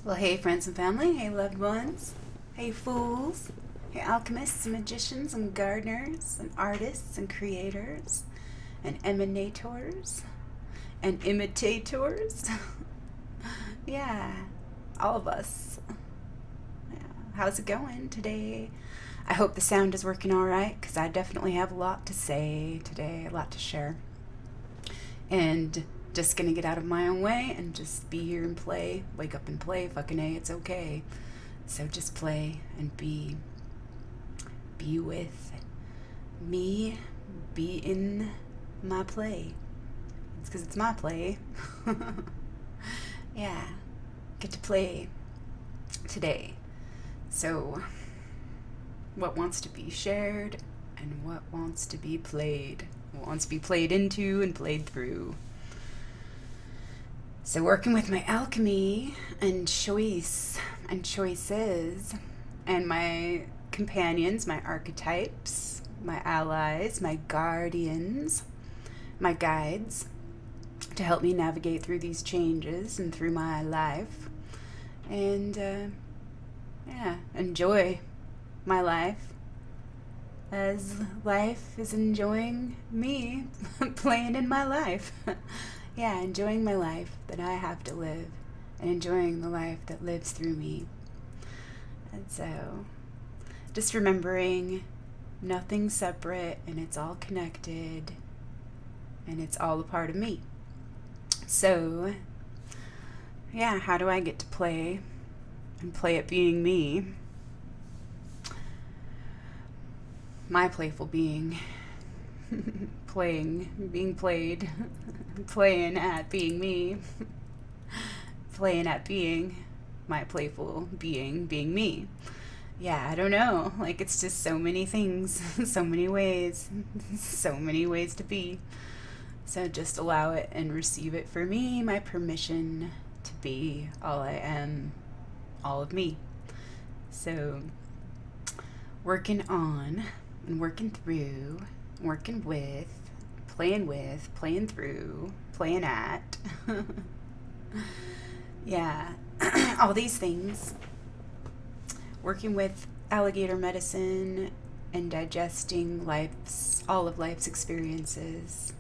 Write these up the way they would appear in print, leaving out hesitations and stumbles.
Well, hey, friends and family. Hey, loved ones. Hey, fools. Hey, alchemists and magicians and gardeners and artists and creators and emanators and imitators. Yeah, all of us. Yeah. How's it going today? I hope the sound is working all right, because I definitely have a lot to say today, a lot to share. And just gonna get out of my own way and just be here and play. Wake up and play. Fucking A, it's okay. So just play and be with me. Be in my play. It's because it's my play. Yeah. Get to play today. So, what wants to be shared and what wants to be played? What wants to be played into and played through? So working with my alchemy and choice and choices and my companions, my archetypes, my allies, my guardians, my guides to help me navigate through these changes and through my life. And enjoy my life as life is enjoying me playing in my life. Yeah, enjoying my life that I have to live and enjoying the life that lives through me. And so, just remembering nothing's separate and it's all connected and it's all a part of me. So, yeah, how do I get to play and play at being me? My playful being. Being played, playing at being me, playing at being my playful being me. Yeah, I don't know. Like, it's just so many things, so many ways to be. So just allow it and receive it for me, my permission to be all I am, all of me. So, working on and working through, working with, playing through, playing at. Yeah, all these things. Working with alligator medicine and digesting all of life's experiences.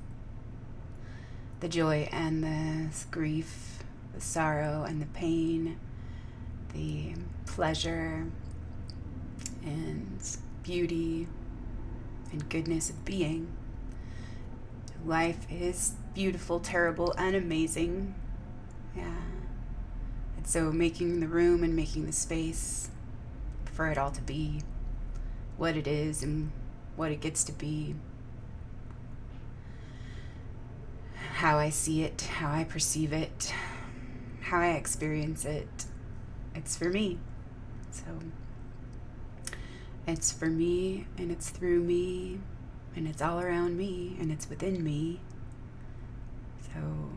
The joy and the grief, the sorrow and the pain, the pleasure and beauty and goodness of being. Life is beautiful, terrible, and amazing. Yeah. And so making the room and making the space for it all to be what it is and what it gets to be. How I see it, how I perceive it, how I experience it. It's for me. So it's for me, and it's through me, and it's all around me, and it's within me. So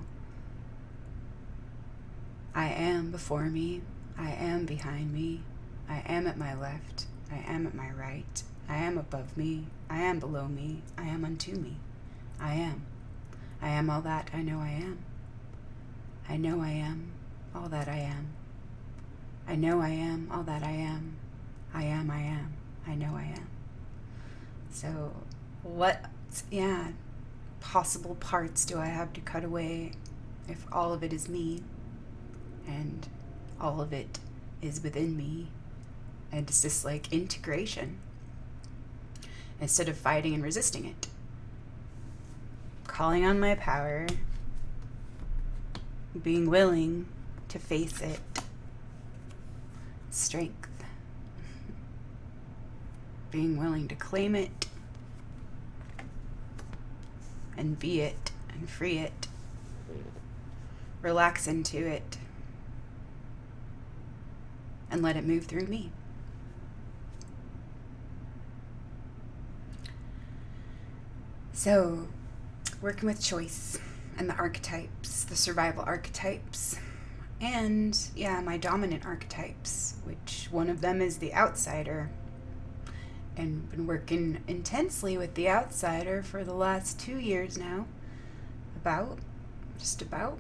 I am before me, I am behind me, I am at my left, I am at my right, I am above me, I am below me, I am unto me. I am. I am all that I know I am. I know I am all that I am. I know I am all that I am. I am, I am. I know I am. So what, possible parts do I have to cut away if all of it is me and all of it is within me? And it's just like integration instead of fighting and resisting it. Calling on my power, being willing to face it. Strength. Being willing to claim it and be it and free it. Relax into it and let it move through me. So, working with choice and the archetypes, the survival archetypes, and my dominant archetypes, which one of them is the outsider. And been working intensely with the outsider for the last 2 years now. Just about.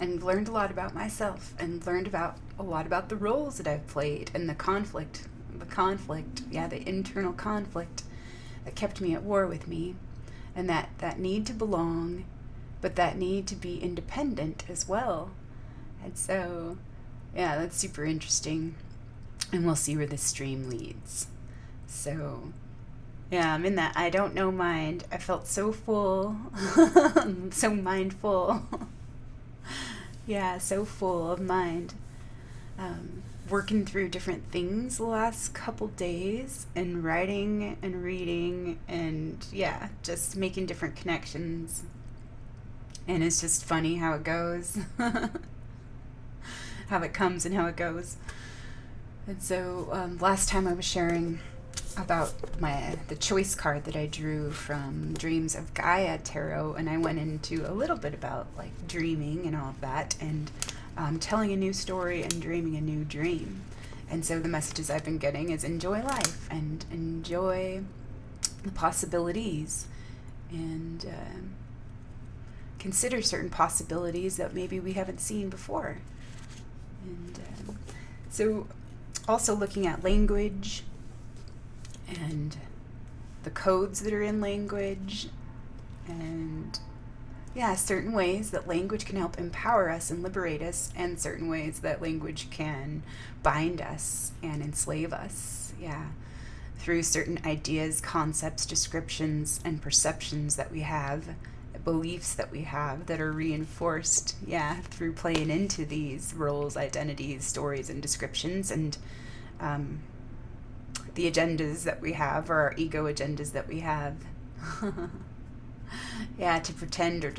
and learned a lot about myself, and learned about a lot about the roles that I've played, and the internal conflict that kept me at war with me, and that need to belong, but that need to be independent as well. And so, yeah, that's super interesting, and we'll see where this stream leads. So, yeah, I'm in that I don't know mind. I felt so full, so mindful. Yeah, so full of mind. Working through different things the last couple days, and writing and reading, and yeah, just making different connections. And it's just funny how it goes. How it comes and how it goes. And so last time I was sharing about the choice card that I drew from Dreams of Gaia Tarot, and I went into a little bit about like dreaming and all of that, and telling a new story and dreaming a new dream. And so the messages I've been getting is enjoy life and enjoy the possibilities, and consider certain possibilities that maybe we haven't seen before. And so also looking at language and the codes that are in language, and yeah, certain ways that language can help empower us and liberate us, and certain ways that language can bind us and enslave us, yeah, through certain ideas, concepts, descriptions, and perceptions that we have, beliefs that we have that are reinforced, yeah, through playing into these roles, identities, stories, and descriptions, and the agendas that we have, or our ego agendas that we have. Yeah, to pretend or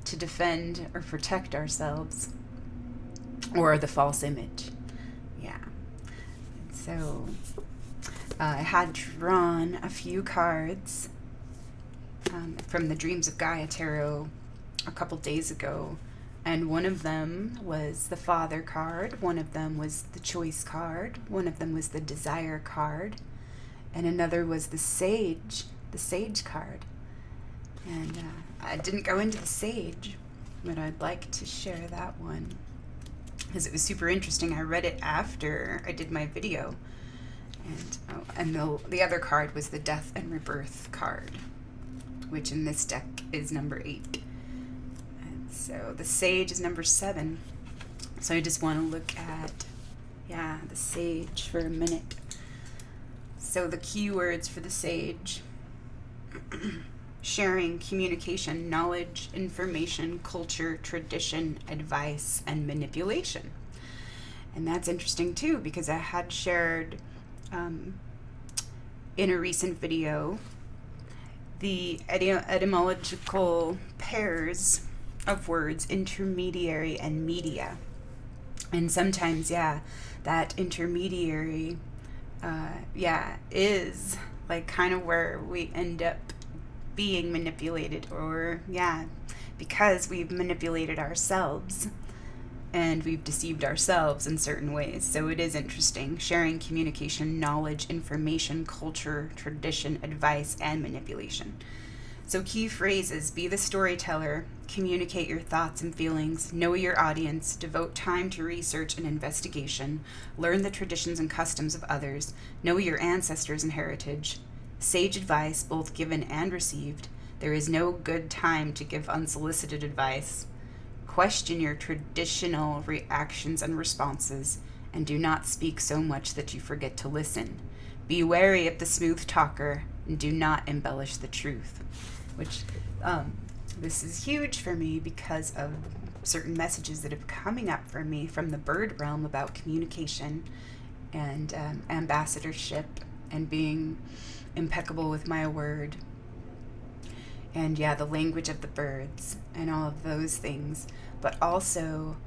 to defend or protect ourselves, or the false image. Yeah. So I had drawn a few cards from the Dreams of Gaia Tarot a couple days ago, and one of them was the Father card, one of them was the Choice card, one of them was the Desire card, and another was the Sage card. And I didn't go into the Sage, but I'd like to share that one because it was super interesting. I read it after I did my video, and the other card was the Death and Rebirth card, which in this deck is number 8. And so the Sage is number 7. So I just want to look at, yeah, the Sage for a minute. So the keywords for the Sage: sharing, communication, knowledge, information, culture, tradition, advice, and manipulation. And that's interesting too, because I had shared in a recent video the etymological pairs of words intermediary and media. And sometimes, yeah, that intermediary, is like kind of where we end up being manipulated, or because we've manipulated ourselves and we've deceived ourselves in certain ways. So it is interesting: sharing, communication, knowledge, information, culture, tradition, advice, and manipulation. So key phrases: be the storyteller, communicate your thoughts and feelings, know your audience, devote time to research and investigation, learn the traditions and customs of others, know your ancestors and heritage. Sage advice, both given and received. There is no good time to give unsolicited advice. Question your traditional reactions and responses, and do not speak so much that you forget to listen. Be wary of the smooth talker, and do not embellish the truth. Which, this is huge for me because of certain messages that have coming up for me from the bird realm about communication and ambassadorship and being impeccable with my word, and the language of the birds and all of those things. But also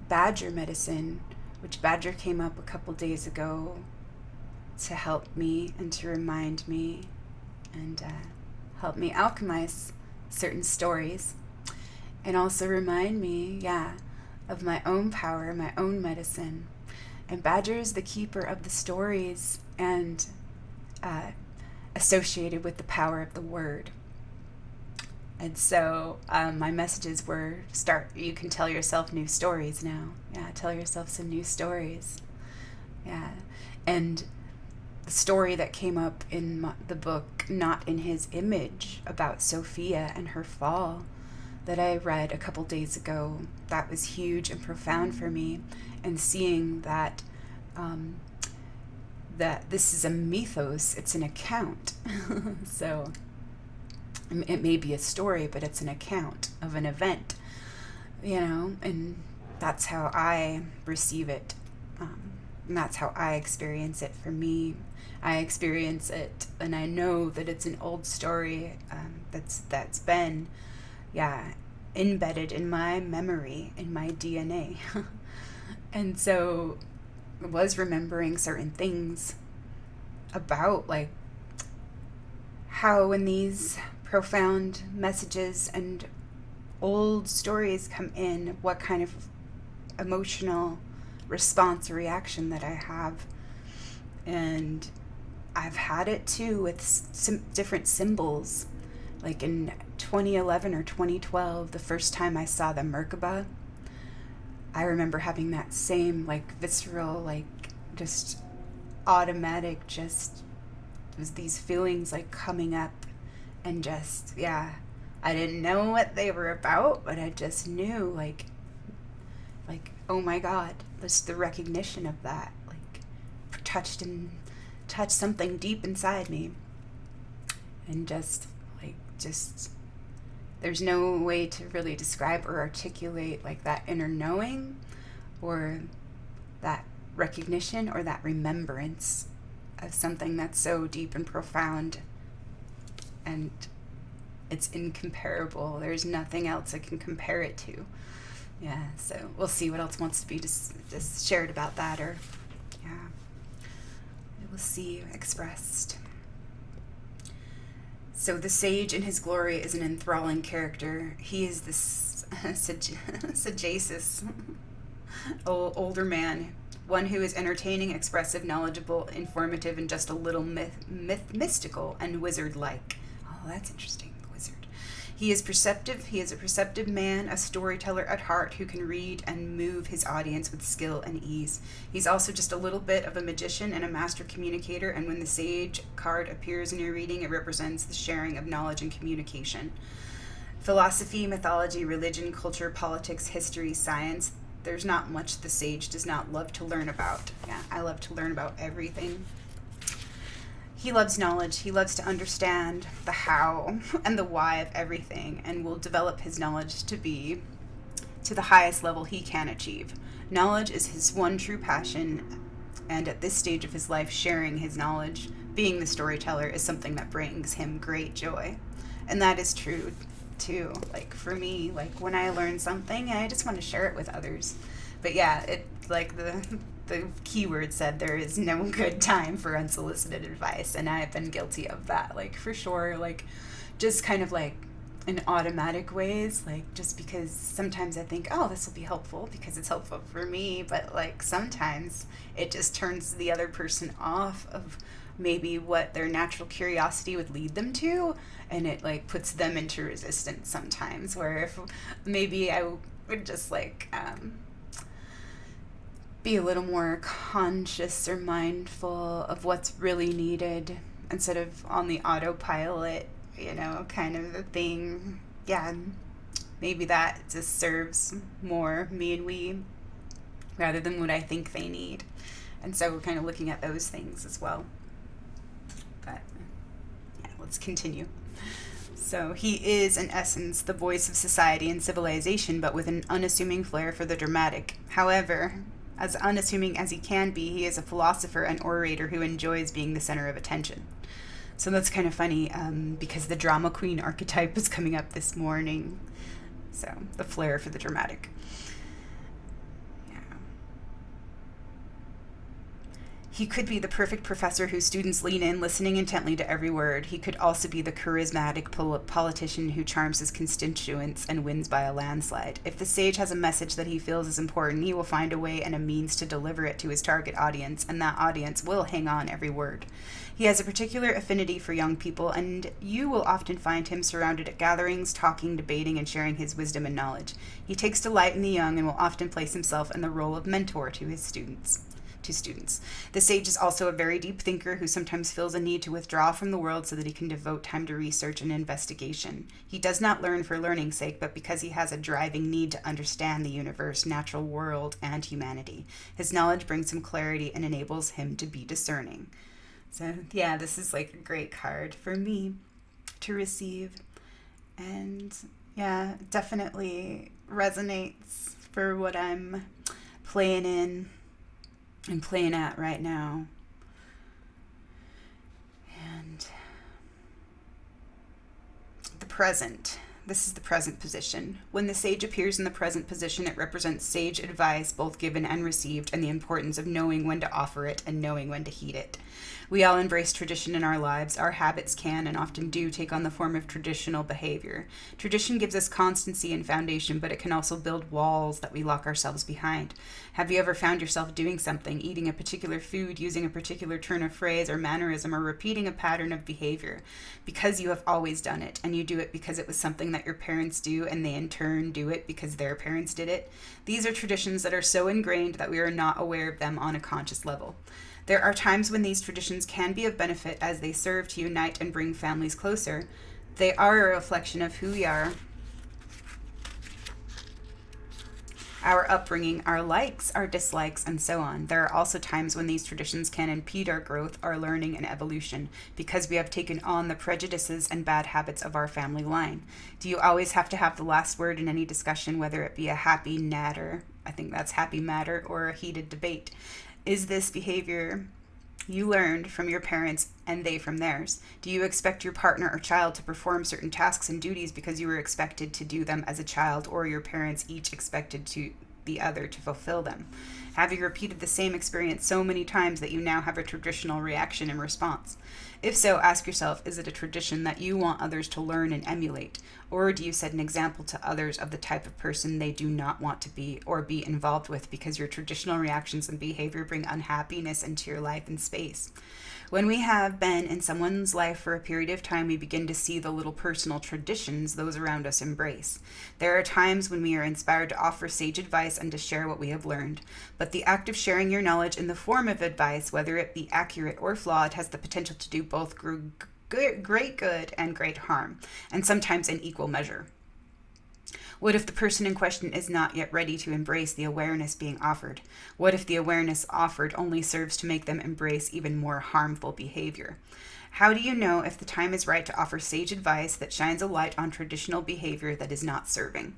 Badger medicine, which Badger came up a couple days ago to help me and to remind me and help me alchemize certain stories, and also remind me of my own power, my own medicine. And Badger is the keeper of the stories, and associated with the power of the word. And so my messages were you can tell yourself new stories now. Yeah, tell yourself some new stories. Yeah. And the story that came up in the book, Not in His Image, about Sophia and her fall, that I read a couple days ago, that was huge and profound for me. And seeing that that this is a mythos, it's an account. So it may be a story, but it's an account of an event, and that's how I receive it. And that's how I experience it. For me, I experience it, and I know that it's an old story that's been, embedded in my memory, in my DNA. And so I was remembering certain things about, like, how when these profound messages and old stories come in, what kind of emotional response or reaction that I have. And I've had it too with some different symbols. Like in 2011 or 2012, the first time I saw the Merkaba, I remember having that same, like, visceral, like, just automatic, just was these feelings, like, coming up, and just, I didn't know what they were about, but I just knew, like, oh my God, just the recognition of that, like, touched something deep inside me, and just there's no way to really describe or articulate, like, that inner knowing or that recognition or that remembrance of something that's so deep and profound, and it's incomparable. There's nothing else I can compare it to. Yeah, so we'll see what else wants to be just shared about that, or we'll see expressed. So the sage in his glory is an enthralling character. He is this sagacious older man, one who is entertaining, expressive, knowledgeable, informative, and just a little mystical and wizard-like. Oh, that's interesting, wizard. He is perceptive. He is a perceptive man, a storyteller at heart who can read and move his audience with skill and ease. He's also just a little bit of a magician and a master communicator, and when the sage card appears in your reading, it represents the sharing of knowledge and communication. Philosophy, mythology, religion, culture, politics, history, science. There's not much the sage does not love to learn about. Yeah, I love to learn about everything. He loves knowledge. He loves to understand the how and the why of everything, and will develop his knowledge to be to the highest level he can achieve. Knowledge is his one true passion, and at this stage of his life, sharing his knowledge, being the storyteller, is something that brings him great joy. And that is true too. Like, for me, like, when I learn something, I just want to share it with others. But yeah, it, like, the keyword said, there is no good time for unsolicited advice, and I've been guilty of that, like, for sure, like, just kind of, like, in automatic ways, like, just because sometimes I think, oh, this will be helpful because it's helpful for me, but, like, sometimes it just turns the other person off of maybe what their natural curiosity would lead them to, and it, like, puts them into resistance sometimes, where if maybe I would just, like, be a little more conscious or mindful of what's really needed instead of on the autopilot, kind of the thing. Yeah, maybe that just serves more me and we rather than what I think they need. And so we're kind of looking at those things as well. But yeah, let's continue. So he is, in essence, the voice of society and civilization, but with an unassuming flair for the dramatic. However, as unassuming as he can be, he is a philosopher and orator who enjoys being the center of attention. So that's kind of funny, because the drama queen archetype is coming up this morning. So the flair for the dramatic. Yeah. He could be the perfect professor whose students lean in, listening intently to every word. He could also be the charismatic politician who charms his constituents and wins by a landslide. If the sage has a message that he feels is important, he will find a way and a means to deliver it to his target audience, and that audience will hang on every word. He has a particular affinity for young people, and you will often find him surrounded at gatherings, talking, debating, and sharing his wisdom and knowledge. He takes delight in the young and will often place himself in the role of mentor to his students. The sage is also a very deep thinker who sometimes feels a need to withdraw from the world so that he can devote time to research and investigation. He does not learn for learning's sake, but because he has a driving need to understand the universe, natural world, and humanity. His knowledge brings him clarity and enables him to be discerning. So, yeah, this is like a great card for me to receive. And, yeah, definitely resonates for what I'm playing in and playing at right now. And the present. This is the present position. When the sage appears in the present position, it represents sage advice, both given and received, and the importance of knowing when to offer it and knowing when to heed it. We all embrace tradition in our lives. Our habits can and often do take on the form of traditional behavior. Tradition gives us constancy and foundation, but it can also build walls that we lock ourselves behind. Have you ever found yourself doing something, eating a particular food, using a particular turn of phrase or mannerism, or repeating a pattern of behavior because you have always done it, and you do it because it was something that your parents do, and they in turn do it because their parents did it? These are traditions that are so ingrained that we are not aware of them on a conscious level. There are times when these traditions can be of benefit as they serve to unite and bring families closer. They are a reflection of who we are, our upbringing, our likes, our dislikes, and so on. There are also times when these traditions can impede our growth, our learning, and evolution because we have taken on the prejudices and bad habits of our family line. Do you always have to have the last word in any discussion, whether it be a happy natter, I think that's happy matter, or a heated debate? Is this behavior you learned from your parents and they from theirs? Do you expect your partner or child to perform certain tasks and duties because you were expected to do them as a child, or your parents each expected the other to fulfill them? Have you repeated the same experience so many times that you now have a traditional reaction and response? If so, ask yourself, is it a tradition that you want others to learn and emulate? Or do you set an example to others of the type of person they do not want to be or be involved with because your traditional reactions and behavior bring unhappiness into your life and space? When we have been in someone's life for a period of time, we begin to see the little personal traditions those around us embrace. There are times when we are inspired to offer sage advice and to share what we have learned. But the act of sharing your knowledge in the form of advice, whether it be accurate or flawed, has the potential to do both great good and great harm, and sometimes in equal measure. What if the person in question is not yet ready to embrace the awareness being offered? What if the awareness offered only serves to make them embrace even more harmful behavior? How do you know if the time is right to offer sage advice that shines a light on traditional behavior that is not serving?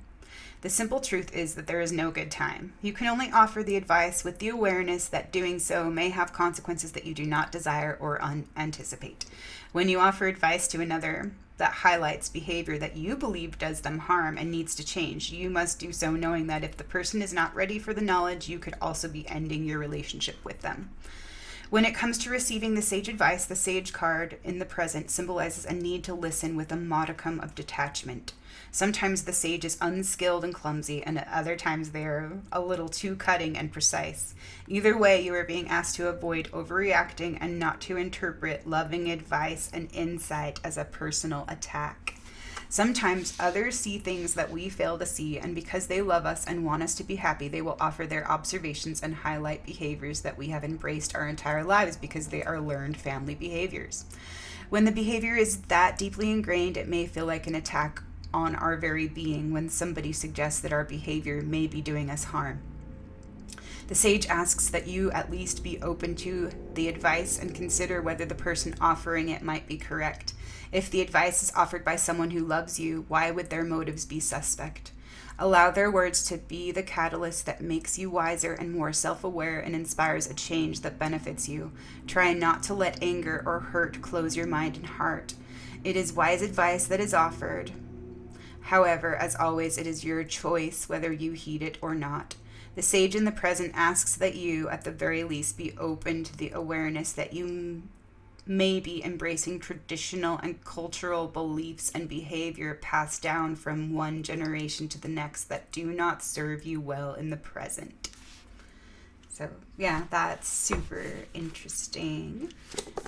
The simple truth is that there is no good time. You can only offer the advice with the awareness that doing so may have consequences that you do not desire or anticipate. When you offer advice to another that highlights behavior that you believe does them harm and needs to change, you must do so knowing that if the person is not ready for the knowledge, you could also be ending your relationship with them. When it comes to receiving the sage advice, the sage card in the present symbolizes a need to listen with a modicum of detachment. Sometimes the sage is unskilled and clumsy, and at other times they are a little too cutting and precise. Either way, you are being asked to avoid overreacting and not to interpret loving advice and insight as a personal attack. Sometimes others see things that we fail to see, and because they love us and want us to be happy, they will offer their observations and highlight behaviors that we have embraced our entire lives because they are learned family behaviors. When the behavior is that deeply ingrained, it may feel like an attack on our very being when somebody suggests that our behavior may be doing us harm. The sage asks that you at least be open to the advice and consider whether the person offering it might be correct. If the advice is offered by someone who loves you, why would their motives be suspect? Allow their words to be the catalyst that makes you wiser and more self-aware and inspires a change that benefits you. Try not to let anger or hurt close your mind and heart. It is wise advice that is offered. However, as always, it is your choice whether you heed it or not. The sage in the present asks that you, at the very least, be open to the awareness that you may be embracing traditional and cultural beliefs and behavior passed down from one generation to the next that do not serve you well in the present. So, yeah, that's super interesting.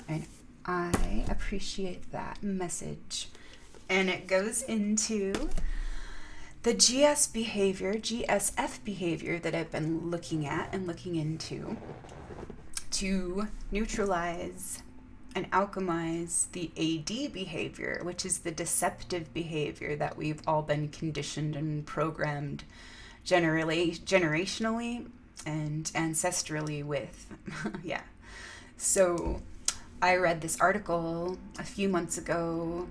And I appreciate that message. And it goes into the GSF behavior that I've been looking at and looking into to neutralize and alchemize the AD behavior, which is the deceptive behavior that we've all been conditioned and programmed generationally and ancestrally with. Yeah. So I read this article a few months ago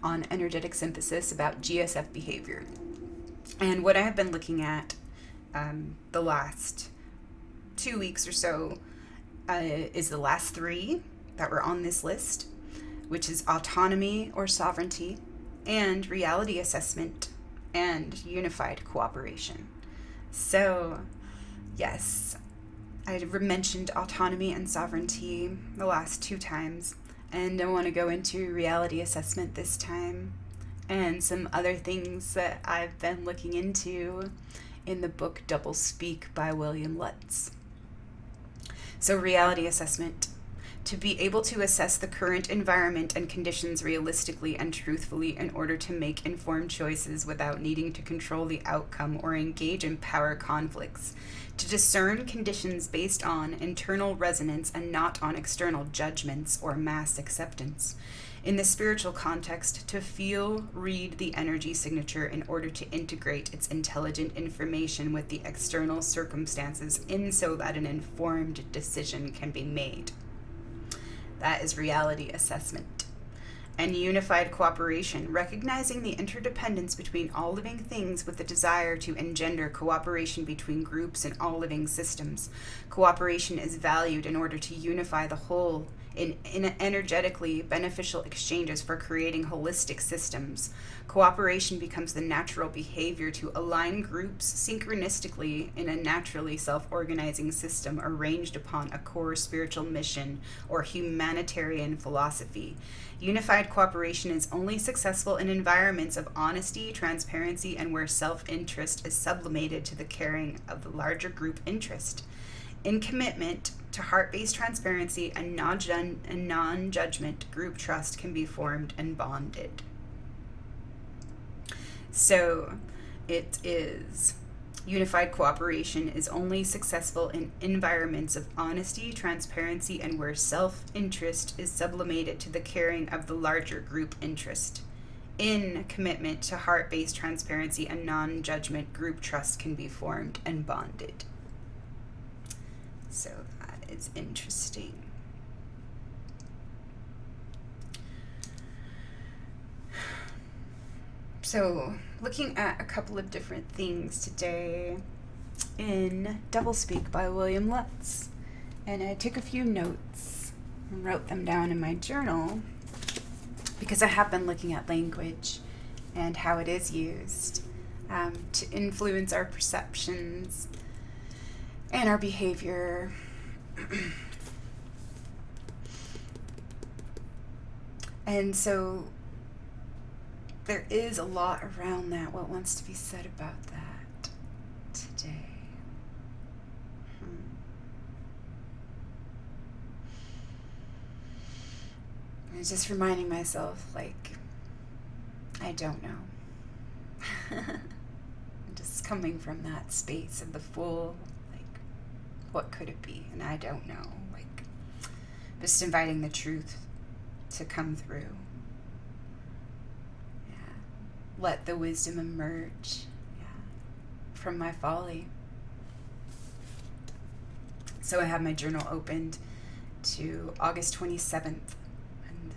on energetic synthesis about GSF behavior. And what I have been looking at the last 2 weeks or so is the last 3 that were on this list, which is autonomy or sovereignty, and reality assessment, and unified cooperation. So, yes, I mentioned autonomy and sovereignty the last 2 times, and I want to go into reality assessment this time, and some other things that I've been looking into in the book Double Speak by William Lutz. So, reality assessment. To be able to assess the current environment and conditions realistically and truthfully in order to make informed choices without needing to control the outcome or engage in power conflicts. To discern conditions based on internal resonance and not on external judgments or mass acceptance. In the spiritual context, to feel, read the energy signature in order to integrate its intelligent information with the external circumstances in so that an informed decision can be made. That is reality assessment. And unified cooperation, recognizing the interdependence between all living things with the desire to engender cooperation between groups and all living systems. Cooperation is valued in order to unify the whole in energetically beneficial exchanges for creating holistic systems. Cooperation becomes the natural behavior to align groups synchronistically in a naturally self-organizing system arranged upon a core spiritual mission or humanitarian philosophy. Unified cooperation is only successful in environments of honesty, transparency, and where self-interest is sublimated to the caring of the larger group interest. In commitment to heart-based transparency and non-judgment, group trust can be formed and bonded. So it is unified cooperation is only successful in environments of honesty, transparency, and where self-interest is sublimated to the caring of the larger group interest. In commitment to heart-based transparency and non-judgment, group trust can be formed and bonded. So that is interesting. So, looking at a couple of different things today in Doublespeak by William Lutz. And I took a few notes and wrote them down in my journal because I have been looking at language and how it is used to influence our perceptions and our behavior. And so there is a lot around that. What wants to be said about that today? I was just reminding myself, like, I don't know. Just coming from that space of the full, like, what could it be? And I don't know. Like, just inviting the truth to come through. Let the wisdom emerge from my folly. So I have my journal opened to August 27th. And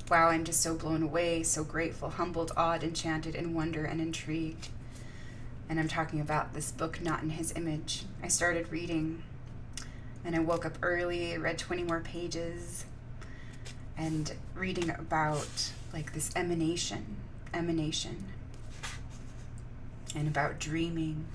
wow, I'm just so blown away, so grateful, humbled, awed, enchanted, in wonder and intrigued. And I'm talking about this book, Not in His Image. I started reading, and I woke up early, read 20 more pages, and reading about like this emanation, and about dreaming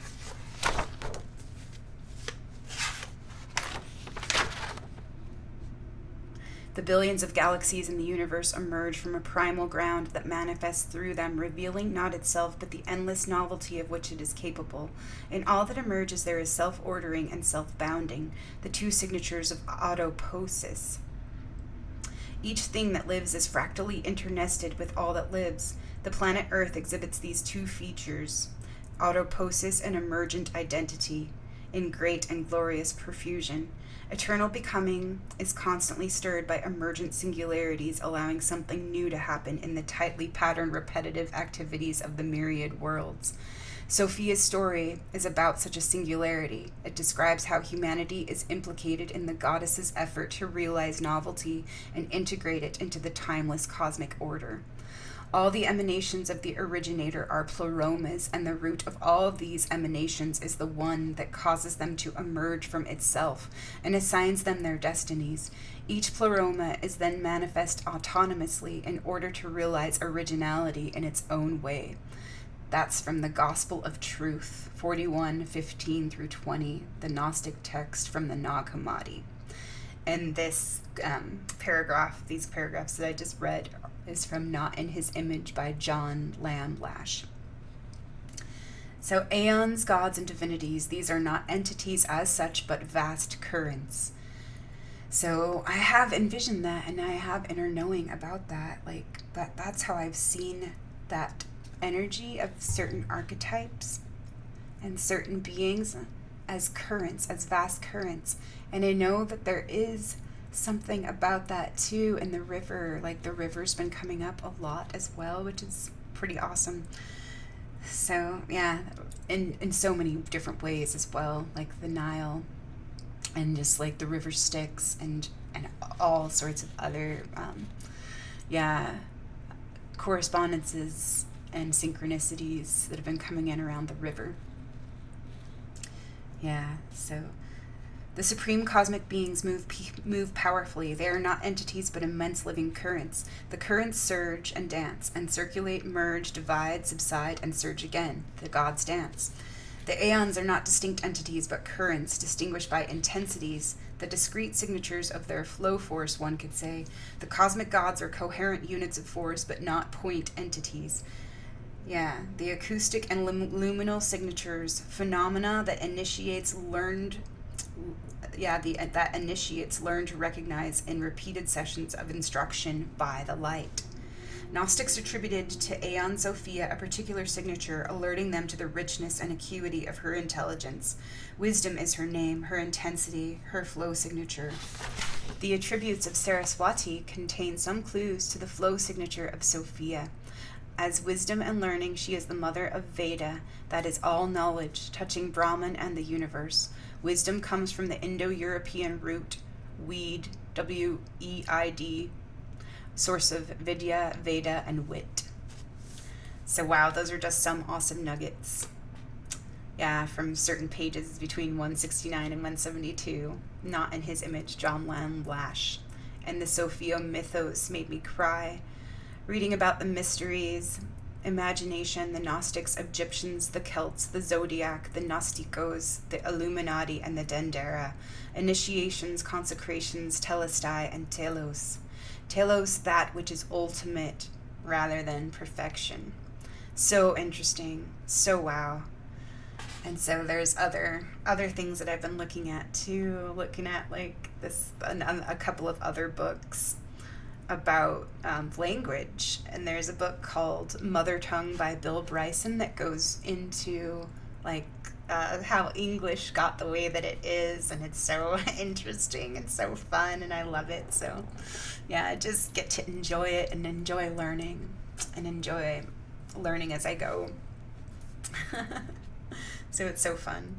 The billions of galaxies in the universe emerge from a primal ground that manifests through them, revealing not itself, but the endless novelty of which it is capable. In all that emerges there is self-ordering and self-bounding, the two signatures of autoposis. Each thing that lives is fractally internested with all that lives. The planet Earth exhibits these two features, autoposis and emergent identity, in great and glorious profusion. Eternal becoming is constantly stirred by emergent singularities, allowing something new to happen in the tightly patterned repetitive activities of the myriad worlds. Sophia's story is about such a singularity. It describes how humanity is implicated in the goddess's effort to realize novelty and integrate it into the timeless cosmic order. All the emanations of the originator are pleromas, and the root of all of these emanations is the one that causes them to emerge from itself and assigns them their destinies. Each pleroma is then manifest autonomously in order to realize originality in its own way. That's from the Gospel of Truth, 41:15 through 20, the Gnostic text from the Nag Hammadi. And this these paragraphs that I just read, is from Not in His Image by John Lamb Lash. So aeons, gods, and divinities, these are not entities as such, but vast currents. So I have envisioned that, and I have inner knowing about that. Like, that's how I've seen that energy of certain archetypes and certain beings as currents, as vast currents. And I know that there is something about that too in the river. Like, the river's been coming up a lot as well, which is pretty awesome. So yeah, in so many different ways as well, like the Nile and just like the river Styx and all sorts of other correspondences and synchronicities that have been coming in around the river. Yeah, so the supreme cosmic beings move powerfully. They are not entities, but immense living currents. The currents surge and dance, and circulate, merge, divide, subside, and surge again. The gods dance. The aeons are not distinct entities, but currents, distinguished by intensities, the discrete signatures of their flow force, one could say. The cosmic gods are coherent units of force, but not point entities. Yeah, the acoustic and luminal signatures, phenomena that initiates learned to recognize in repeated sessions of instruction by the light. Gnostics attributed to Aeon Sophia a particular signature, alerting them to the richness and acuity of her intelligence. Wisdom is her name, her intensity, her flow signature. The attributes of Saraswati contain some clues to the flow signature of Sophia. As wisdom and learning, she is the mother of Veda, that is all knowledge, touching Brahman and the universe. Wisdom comes from the Indo-European root, weed, W-E-I-D, source of Vidya, Veda, and wit. So wow, those are just some awesome nuggets. Yeah, from certain pages between 169 and 172. Not in His Image, John Lamb Lash. And the Sophia mythos made me cry. Reading about the mysteries, imagination, the Gnostics, Egyptians, the Celts, the Zodiac, the Gnosticos, the Illuminati, and the Dendera, initiations, consecrations, telestai, and telos. Telos, that which is ultimate rather than perfection. So interesting. So wow. And so there's other things that I've been looking at too. Looking at like this, a couple of other books about language, and there's a book called Mother Tongue by Bill Bryson that goes into like how English got the way that it is, and it's so interesting and so fun, and I love it. So yeah, I just get to enjoy it and enjoy learning as I go. So it's so fun.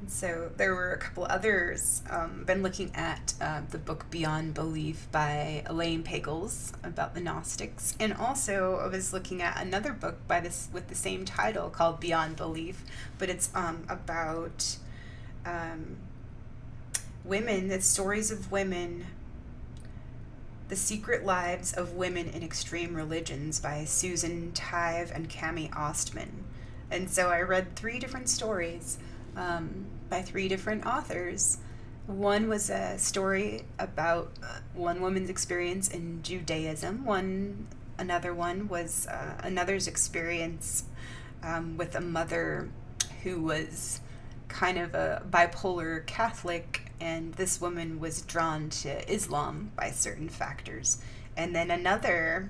So there were a couple others. Been looking at the book Beyond Belief by Elaine Pagels about the Gnostics, and also I was looking at another book with the same title called Beyond Belief, but it's about women, the stories of women, the secret lives of women in extreme religions by Susan Tive and Cami Ostman. And so I read 3 different stories by 3 different authors One was a story about one woman's experience in Judaism. Another one was another's experience with a mother who was kind of a bipolar Catholic, and this woman was drawn to Islam by certain factors. And then another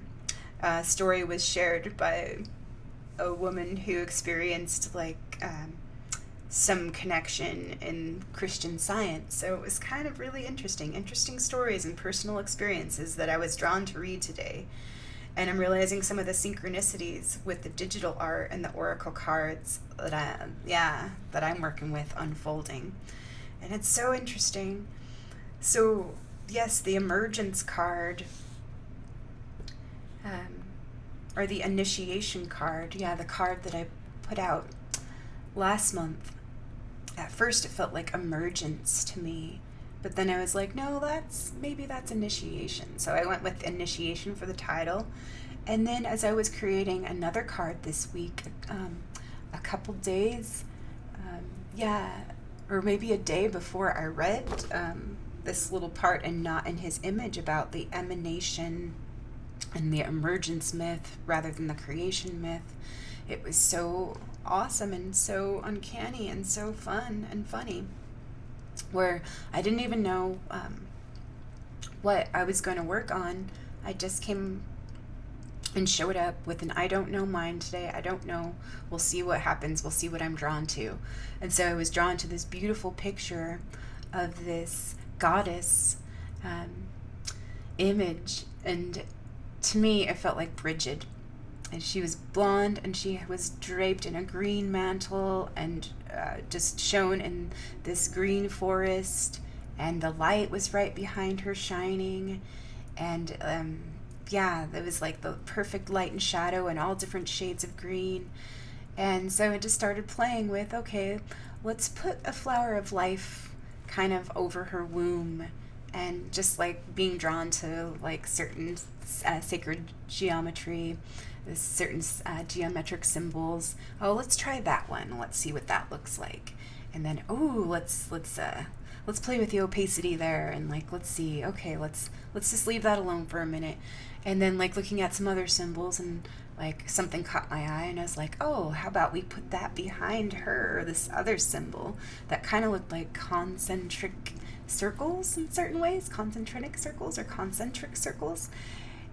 story was shared by a woman who experienced some connection in Christian Science. So it was kind of really interesting stories and personal experiences that I was drawn to read today. And I'm realizing some of the synchronicities with the digital art and the oracle cards that I'm working with unfolding. And it's so interesting. So yes, the emergence card, or the initiation card, the card that I put out last month. At first it felt like emergence to me, but then I was like, no, maybe that's initiation. So I went with initiation for the title. And then as I was creating another card this week, a couple days, or maybe a day before I read this little part in Not in His Image about the emanation and the emergence myth rather than the creation myth, it was so awesome and so uncanny and so fun and funny, where I didn't even know what I was going to work on. I just came and showed up with an I don't know mind today. I don't know. We'll see what happens. We'll see what I'm drawn to. And so I was drawn to this beautiful picture of this goddess image, and to me it felt like Bridget. And she was blonde, and she was draped in a green mantle and just shone in this green forest, and the light was right behind her shining, and it was like the perfect light and shadow and all different shades of green. And so I just started playing with, okay, let's put a flower of life kind of over her womb, and just like being drawn to like certain sacred geometry, certain geometric symbols. Oh, let's try that one. Let's see what that looks like. And then, let's play with the opacity there, and like, let's see. Okay, let's just leave that alone for a minute. And then like looking at some other symbols, and like something caught my eye, and I was like, oh, how about we put that behind her, this other symbol that kind of looked like concentric circles in certain ways, concentric circles or concentric circles.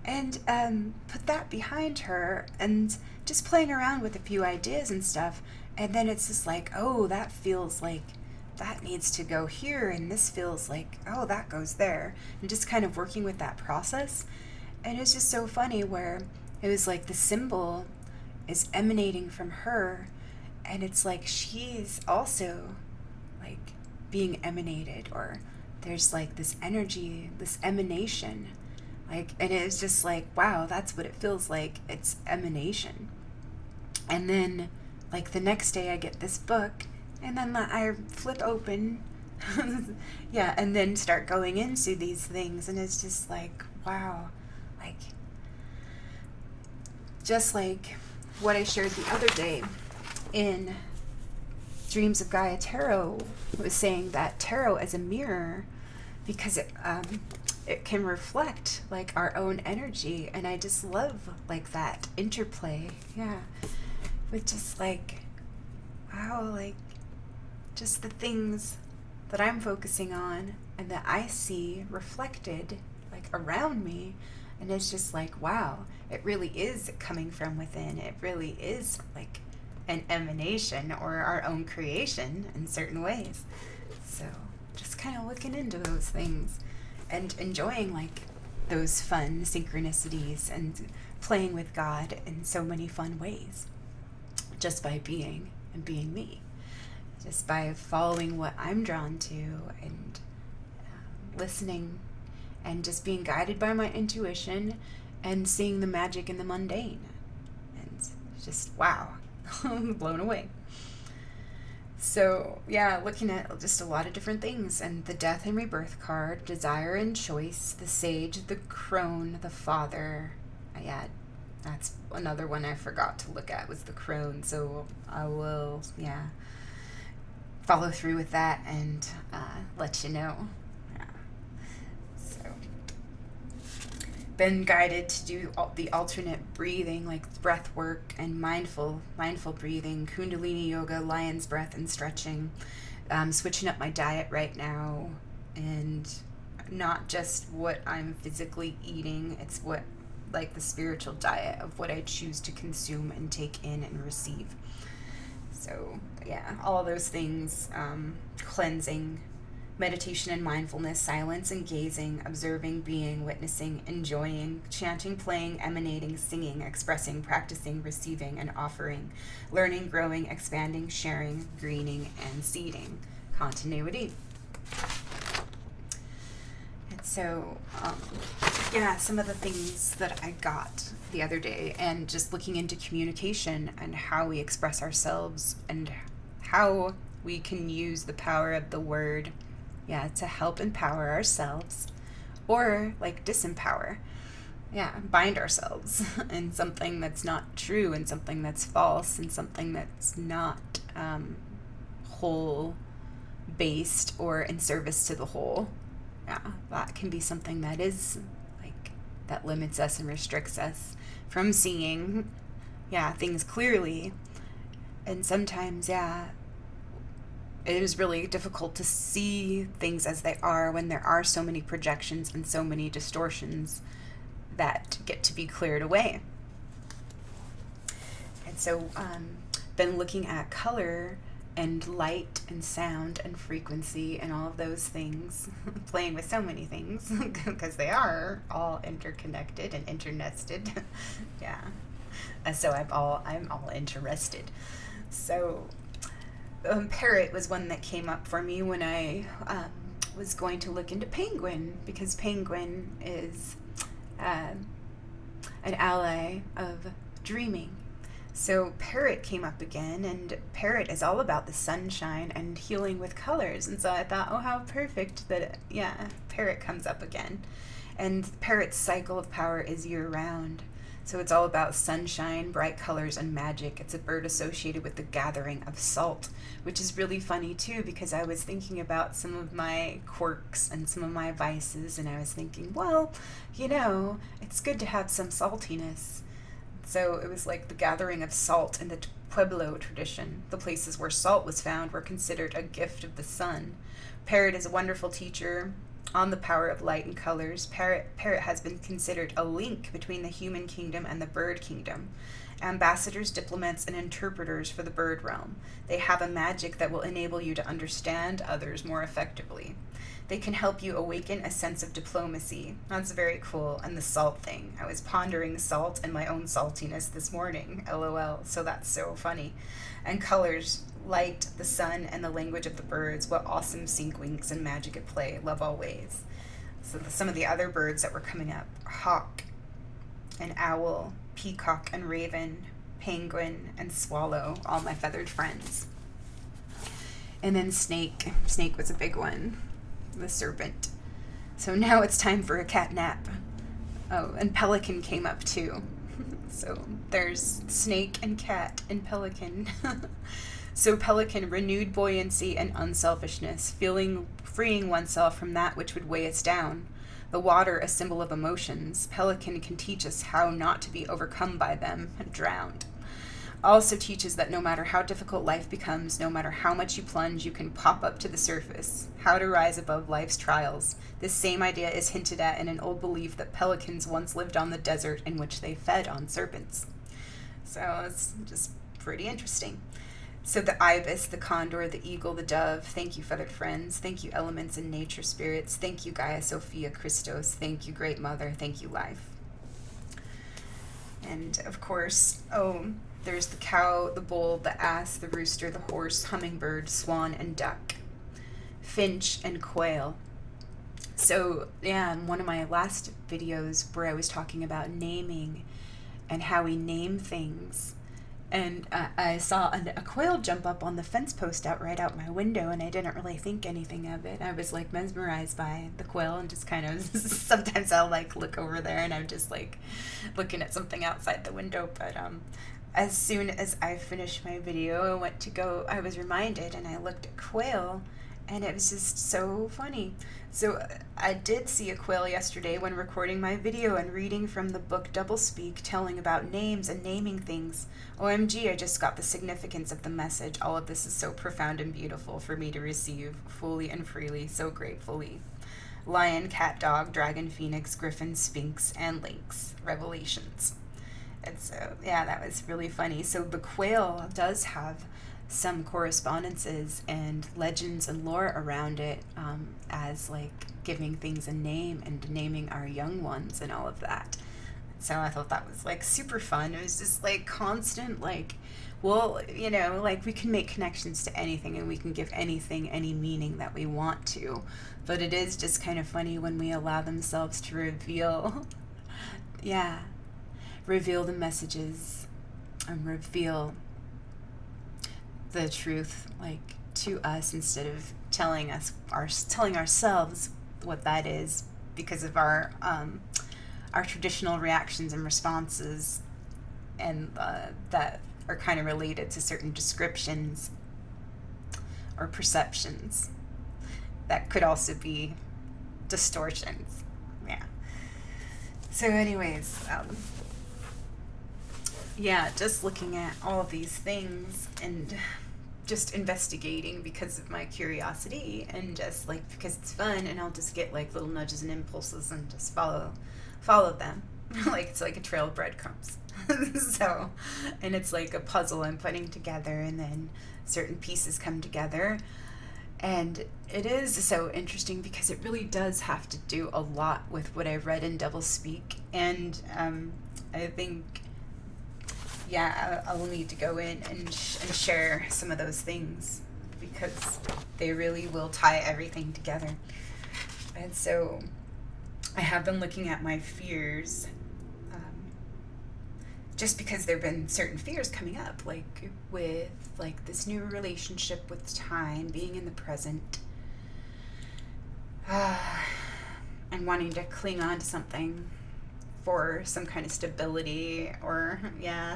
And put that behind her, and just playing around with a few ideas and stuff. And then it's just like, oh, that feels like that needs to go here, and this feels like, oh, that goes there. And just kind of working with that process. And it was just so funny where it was like the symbol is emanating from her, and it's like she's also like being emanated, or there's like this energy, this emanation. Like, and it was just like, wow, that's what it feels like. It's emanation. And then, like, the next day I get this book, and then I flip open, and then start going into these things, and it's just like, wow, like, just like what I shared the other day in Dreams of Gaia Tarot, was saying that tarot is a mirror, because it can reflect like our own energy, and I just love like that interplay, with just like, wow, like just the things that I'm focusing on and that I see reflected like around me, and it's just like, wow, it really is coming from within. It really is like an emanation or our own creation in certain ways. So just kind of looking into those things and enjoying like those fun synchronicities and playing with God in so many fun ways, just by being and being me, just by following what I'm drawn to, and listening, and just being guided by my intuition, and seeing the magic in the mundane, and just wow, blown away. So, looking at just a lot of different things, and the death and rebirth card, desire and choice, the sage, the crone, the father. That's another one I forgot to look at, was the crone, so I will, follow through with that and let you know. Yeah. So, been guided to do the alternate breathing, like breath work and mindful breathing, Kundalini yoga, lion's breath, and stretching. Switching up my diet right now, and not just what I'm physically eating, it's what, like, the spiritual diet of what I choose to consume and take in and receive. So yeah, all those things, cleansing, meditation and mindfulness, silence and gazing, observing, being, witnessing, enjoying, chanting, playing, emanating, singing, expressing, practicing, receiving, and offering, learning, growing, expanding, sharing, greening, and seeding. Continuity. And so, some of the things that I got the other day, and just looking into communication and how we express ourselves and how we can use the power of the word, to help empower ourselves, or like disempower, bind ourselves in something that's not true, and something that's false, and something that's not whole based or in service to the whole. That can be something that is like, that limits us and restricts us from seeing things clearly. And sometimes it is really difficult to see things as they are when there are so many projections and so many distortions that get to be cleared away. And so, been looking at color and light and sound and frequency and all of those things, playing with so many things because they are all interconnected and internested. So I'm all interested. So parrot was one that came up for me when I was going to look into penguin, because penguin is an ally of dreaming. So parrot came up again, and parrot is all about the sunshine and healing with colors. And so I thought, oh, how perfect that, parrot comes up again. And parrot's cycle of power is year-round. So it's all about sunshine, bright colors, and magic. It's a bird associated with the gathering of salt, which is really funny too, because I was thinking about some of my quirks and some of my vices, and I was thinking, well, it's good to have some saltiness. So it was like the gathering of salt in the Pueblo tradition. The places where salt was found were considered a gift of the sun. Parrot is a wonderful teacher on the power of light and colors. Parrot has been considered a link between the human kingdom and the bird kingdom. Ambassadors, diplomats, and interpreters for the bird realm. They have a magic that will enable you to understand others more effectively. They can help you awaken a sense of diplomacy. That's very cool. And the salt thing. I was pondering salt and my own saltiness this morning. LOL. So that's so funny. And colors. Light, the sun, and the language of the birds. What awesome sync, winks, and magic at play. Love always. So some of the other birds that were coming up. Hawk and owl, peacock and raven, penguin and swallow. All my feathered friends. And then snake. Snake was a big one. The serpent. So now it's time for a cat nap. Oh, and pelican came up too. So there's snake and cat and pelican. So pelican, renewed buoyancy and unselfishness, freeing oneself from that which would weigh us down. The water, a symbol of emotions. Pelican can teach us how not to be overcome by them and drowned. Also teaches that no matter how difficult life becomes, no matter how much you plunge, you can pop up to the surface. How to rise above life's trials. This same idea is hinted at in an old belief that pelicans once lived on the desert in which they fed on serpents. So it's just pretty interesting. So the ibis, the condor, the eagle, the dove. Thank you, feathered friends. Thank you, elements and nature spirits. Thank you, Gaia, Sophia, Christos. Thank you, Great Mother. Thank you, life. And of course, there's the cow, the bull, the ass, the rooster, the horse, hummingbird, swan, and duck. Finch and quail. So, in one of my last videos where I was talking about naming and how we name things, and I saw a quail jump up on the fence post right out my window, and I didn't really think anything of it. I was like mesmerized by the quail, and just kind of sometimes I'll like look over there and I'm just like looking at something outside the window, but as soon as I finished my video and went to go, I was reminded and I looked at quail, and it was just so funny. So I did see a quail yesterday when recording my video and reading from the book Doublespeak, telling about names and naming things. OMG, I just got the significance of the message. All of this is so profound and beautiful for me to receive fully and freely, so gratefully. Lion, cat, dog, dragon, phoenix, griffin, sphinx, and lynx. Revelations. And so, yeah, that was really funny. So the quail does have some correspondences and legends and lore around it, as like giving things a name and naming our young ones and all of that. So I thought that was like super fun. It was just like constant, like, well, you know, like we can make connections to anything and we can give anything any meaning that we want to. But it is just kind of funny when we allow themselves to reveal, yeah, reveal the messages and reveal the truth, like, to us, instead of telling ourselves what that is because of our traditional reactions and responses, and that are kind of related to certain descriptions or perceptions that could also be distortions. Yeah. So anyways, yeah, just looking at all of these things and just investigating because of my curiosity, and just like because it's fun, and I'll just get like little nudges and impulses and just follow them. Like it's like a trail of breadcrumbs. So, and it's like a puzzle I'm putting together, and then certain pieces come together. And it is so interesting because it really does have to do a lot with what I read in Doublespeak. And I think, yeah, I'll need to go in and share some of those things because they really will tie everything together. And so I have been looking at my fears, just because there have been certain fears coming up, like with like this new relationship with time, being in the present, and wanting to cling on to something for some kind of stability, or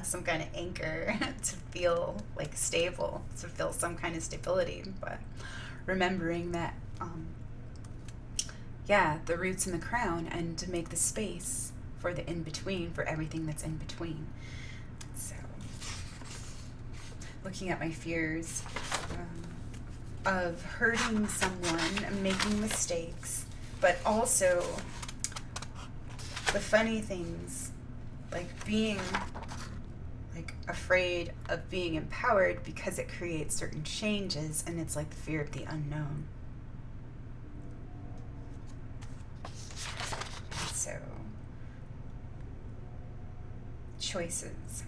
some kind of anchor to feel like stable, to feel some kind of stability. But remembering that, the roots and the crown, and to make the space for the in-between, for everything that's in between. So, looking at my fears of hurting someone, making mistakes, but also the funny things, like being like afraid of being empowered because it creates certain changes, and it's like the fear of the unknown. So, choices.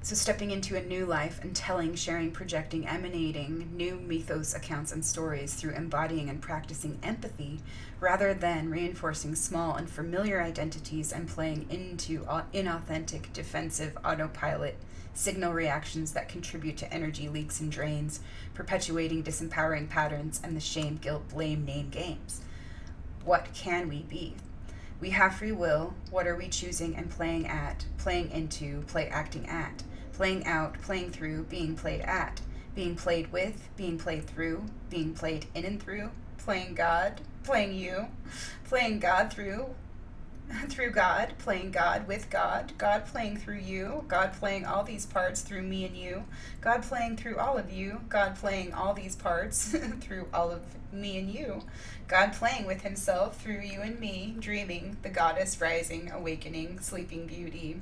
So stepping into a new life and telling, sharing, projecting, emanating new mythos, accounts, and stories through embodying and practicing empathy, rather than reinforcing small and familiar identities and playing into inauthentic, defensive, autopilot signal reactions that contribute to energy leaks and drains, perpetuating disempowering patterns and the shame, guilt, blame, name games. What can we be? We have free will. What are we choosing and playing at, playing into, acting at, playing out, playing through, being played at, being played with, being played through, being played in and through, playing God, playing you, playing God through God, playing God with God, God playing through you, God playing all these parts through me and you, God playing through all of you, God playing all these parts through all of me and you, God playing with himself through you and me, dreaming, the goddess rising, awakening, sleeping beauty,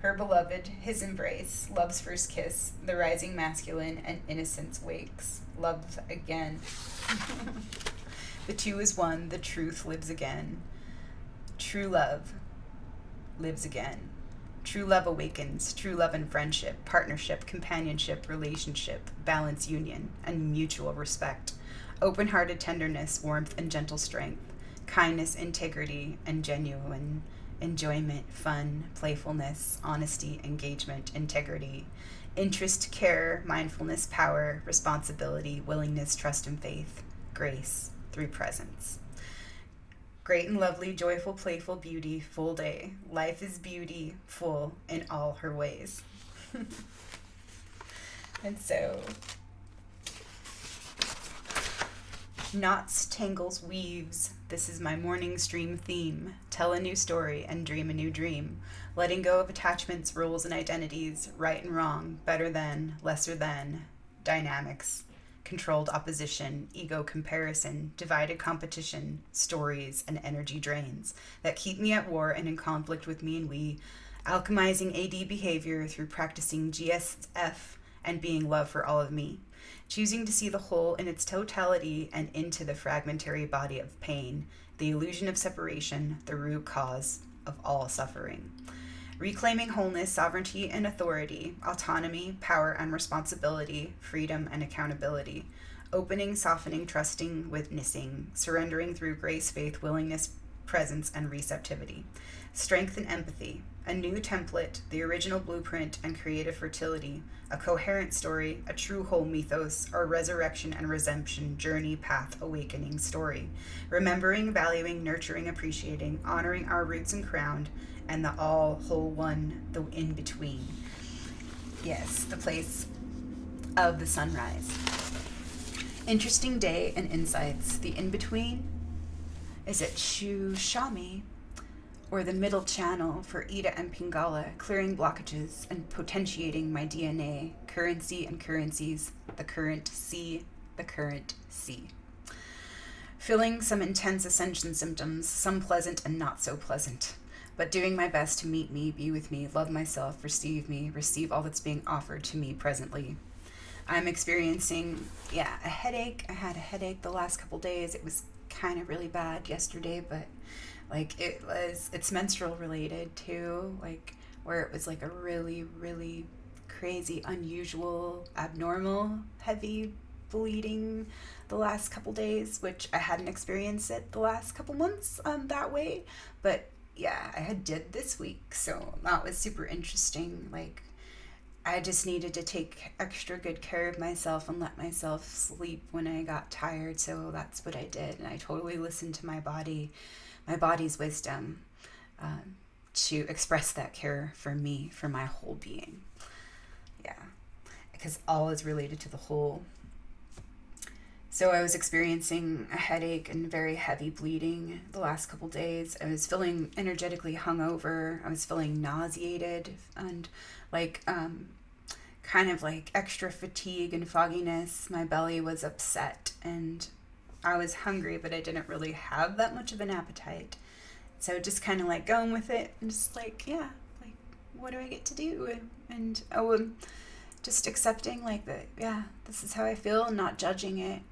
her beloved, his embrace, love's first kiss, the rising masculine, and innocence wakes, love again. The two is one, the truth lives again. True love lives again. True love awakens. True love and friendship, partnership, companionship, relationship, balance, union, and mutual respect. Open-hearted tenderness, warmth, and gentle strength. Kindness, integrity, and genuine enjoyment, fun, playfulness, honesty, engagement, integrity. Interest, care, mindfulness, power, responsibility, willingness, trust, and faith. Grace through presence. Great and lovely, joyful, playful, beauty, full day. Life is beauty, full in all her ways. And so, knots, tangles, weaves. This is my morning stream theme. Tell a new story and dream a new dream. Letting go of attachments, roles, and identities. Right and wrong, better than, lesser than. Dynamics. Controlled opposition, ego comparison, divided competition, stories, and energy drains that keep me at war and in conflict with me and we. Alchemizing AD behavior through practicing GSF and being love for all of me. Choosing to see the whole in its totality and into the fragmentary body of pain, the illusion of separation, the root cause of all suffering. Reclaiming wholeness, sovereignty, and authority, autonomy, power, and responsibility, freedom, and accountability. Opening, softening, trusting, witnessing, surrendering through grace, faith, willingness, presence, and receptivity. Strength and empathy, a new template, the original blueprint, and creative fertility, a coherent story, a true whole mythos, our resurrection and redemption journey, path, awakening story. Remembering, valuing, nurturing, appreciating, honoring our roots and crown, and the all whole one, the in between. Yes, the place of the sunrise. Interesting day and insights. The in between. Is it Shu Shami? Or the middle channel for Ida and Pingala, clearing blockages and potentiating my DNA, currency and currencies, the current C, the current C. Feeling some intense ascension symptoms, some pleasant and not so pleasant, but doing my best to meet me, be with me, love myself, receive me, receive all that's being offered to me presently. I'm experiencing, a headache. I had a headache the last couple days. It was kind of really bad yesterday, but it's menstrual related too, where it was a really, really crazy, unusual, abnormal, heavy bleeding the last couple days, which I hadn't experienced it the last couple months that way, but yeah, I did this week, so that was super interesting. I just needed to take extra good care of myself and let myself sleep when I got tired, so that's what I did, and I totally listened to my body's wisdom to express that care for me, for my whole being. Yeah, because all is related to the whole. So I was experiencing a headache and very heavy bleeding the last couple days. I was feeling energetically hungover. I was feeling nauseated and kind of extra fatigue and fogginess. My belly was upset and I was hungry, but I didn't really have that much of an appetite. So just kind of going with it and just what do I get to do? And just accepting this is how I feel and not judging it,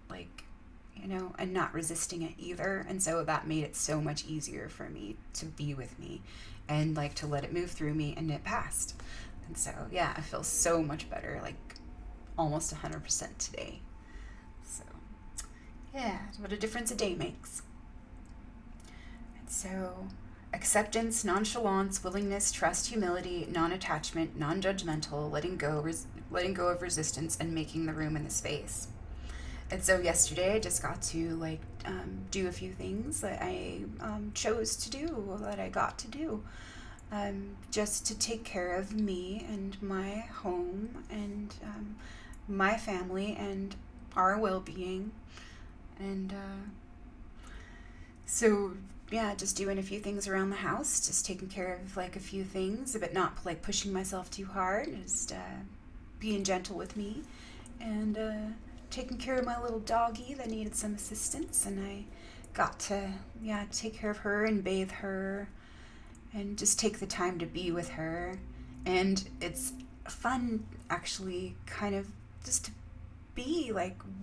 and not resisting it either. And so that made it so much easier for me to be with me and to let it move through me, and it passed. And so, I feel so much better, almost 100% today. So, what a difference a day makes. And so, acceptance, nonchalance, willingness, trust, humility, non-attachment, non-judgmental, letting go of resistance, and making the room in the space. And so yesterday I just got to do a few things that I chose to do, that I got to do, just to take care of me and my home and my family and our well-being. And just doing a few things around the house, just taking care of a few things, but not pushing myself too hard, just being gentle with me, and taking care of my little doggie that needed some assistance. And I got to take care of her and bathe her and just take the time to be with her. And it's fun, actually, kind of just to be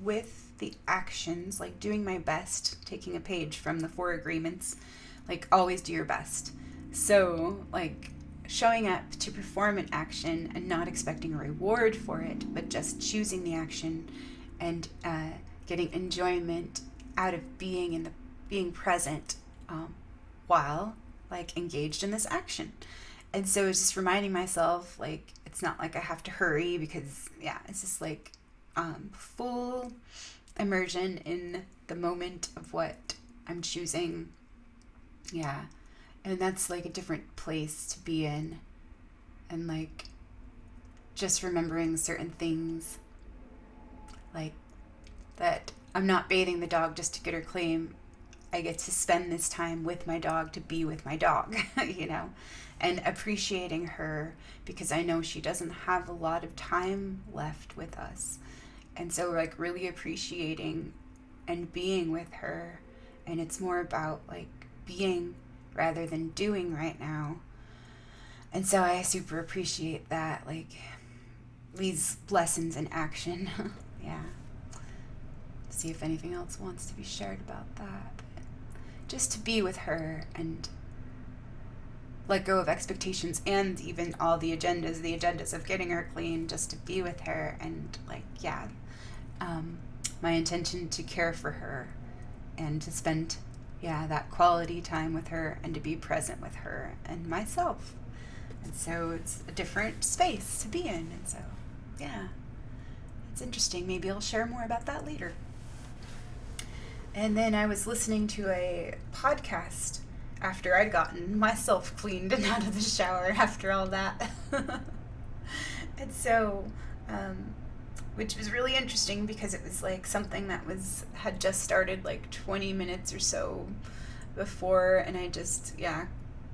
with the actions, doing my best, taking a page from the 4 agreements, always do your best. So showing up to perform an action and not expecting a reward for it, but just choosing the action and getting enjoyment out of being present while engaged in this action. And so it's just reminding myself it's not I have to hurry, because it's just full immersion in the moment of what I'm choosing Yeah. And that's like a different place to be in. And like just remembering certain things, like that I'm not bathing the dog just to get her clean. I get to spend this time with my dog to be with my dog, you know, and appreciating her because I know she doesn't have a lot of time left with us. And so, like, really appreciating and being with her. And it's more about, like, being rather than doing right now. And so I super appreciate that, like, these lessons in action. Yeah. See if anything else wants to be shared about that. But just to be with her and let go of expectations and even all the agendas of getting her clean, just to be with her and, like, yeah, my intention to care for her and to spend, yeah, that quality time with her and to be present with her and myself. And so it's a different space to be in. And so, yeah, it's interesting. Maybe I'll share more about that later. And then I was listening to a podcast after I'd gotten myself cleaned and out of the shower after all that. And so, which was really interesting because it was like something that had just started like 20 minutes or so before, and I just, yeah,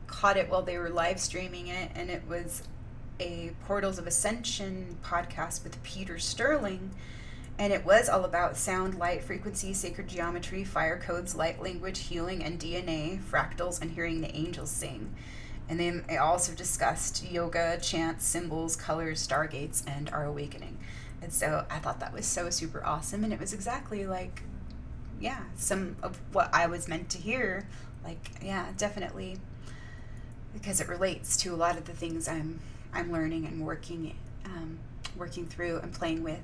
caught it while they were live streaming it, and it was a Portals of Ascension podcast with Peter Sterling. And it was all about sound, light, frequency, sacred geometry, fire codes, light language, healing, and DNA, fractals, and hearing the angels sing. And then it also discussed yoga, chants, symbols, colors, stargates, and our awakening. And so I thought that was so super awesome. And it was exactly like, yeah, some of what I was meant to hear. Like, yeah, definitely. Because it relates to a lot of the things I'm learning and working through and playing with.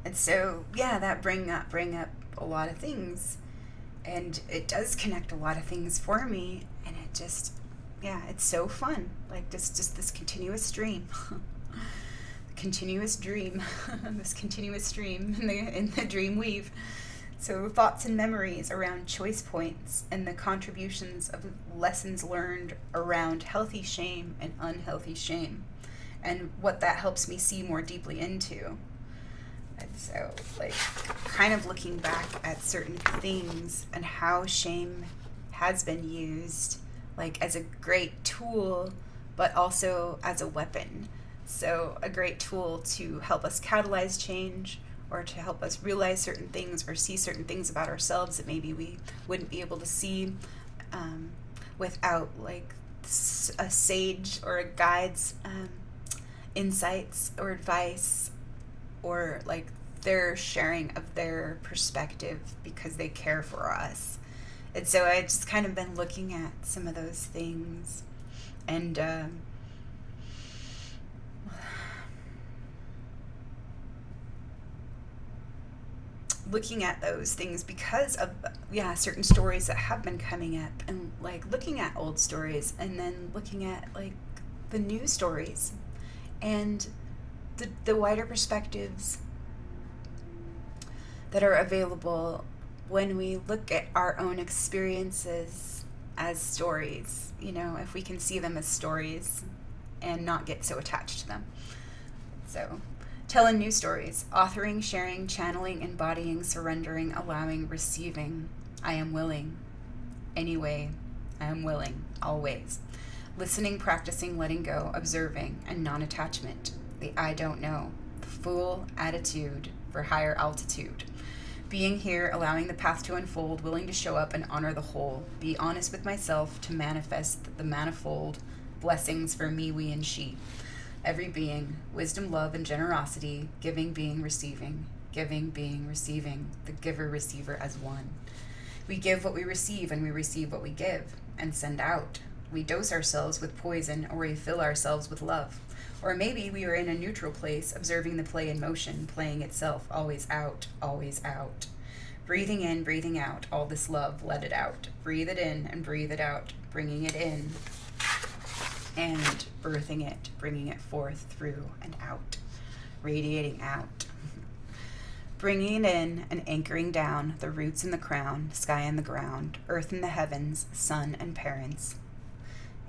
And so, yeah, that bring up a lot of things, and it does connect a lot of things for me, and it just, yeah, it's so fun. Like just this continuous dream, continuous dream, this continuous stream in the dream weave. So thoughts and memories around choice points and the contributions of lessons learned around healthy shame and unhealthy shame, and what that helps me see more deeply into. And so, like, kind of looking back at certain things and how shame has been used, like, as a great tool, but also as a weapon. So, a great tool to help us catalyze change, or to help us realize certain things or see certain things about ourselves that maybe we wouldn't be able to see without, like, a sage or a guide's insights or advice, or like their sharing of their perspective because they care for us. And so I just kind of been looking at some of those things and looking at those things because of, yeah, certain stories that have been coming up, and like looking at old stories and then looking at like the new stories and the wider perspectives that are available when we look at our own experiences as stories, you know, if we can see them as stories and not get so attached to them. So, telling new stories, authoring, sharing, channeling, embodying, surrendering, allowing, receiving. I am willing. Anyway, I am willing, always. Listening, practicing, letting go, observing, and non-attachment. The I don't know, the full attitude for higher altitude. Being here, allowing the path to unfold, willing to show up and honor the whole. Be honest with myself to manifest the manifold blessings for me, we, and she. Every being, wisdom, love, and generosity, giving, being, receiving, the giver-receiver as one. We give what we receive, and we receive what we give, and send out. We dose ourselves with poison, or we fill ourselves with love. Or maybe we are in a neutral place, observing the play in motion, playing itself, always out, always out. Breathing in, breathing out, all this love, let it out. Breathe it in and breathe it out, bringing it in and birthing it, bringing it forth through and out, radiating out. bringing in and anchoring down the roots and the crown, sky and the ground, earth and the heavens, sun and parents.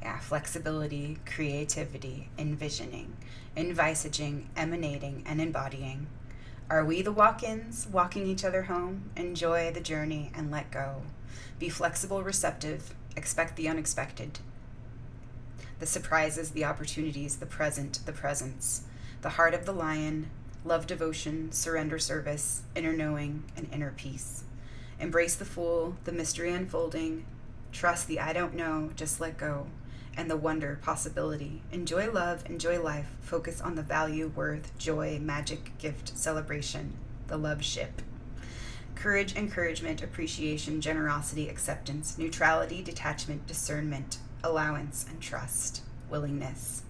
Yeah, flexibility, creativity, envisioning, envisaging, emanating, and embodying. Are we the walk-ins, walking each other home? Enjoy the journey and let go. Be flexible, receptive, expect the unexpected. The surprises, the opportunities, the present, the presence. The heart of the lion, love, devotion, surrender, service, inner knowing, and inner peace. Embrace the fool, the mystery unfolding. Trust the I don't know, just let go. And the wonder, possibility. Enjoy love, enjoy life. Focus on the value, worth, joy, magic, gift, celebration. The love ship. Courage, encouragement, appreciation, generosity, acceptance, neutrality, detachment, discernment, allowance, and trust. Willingness.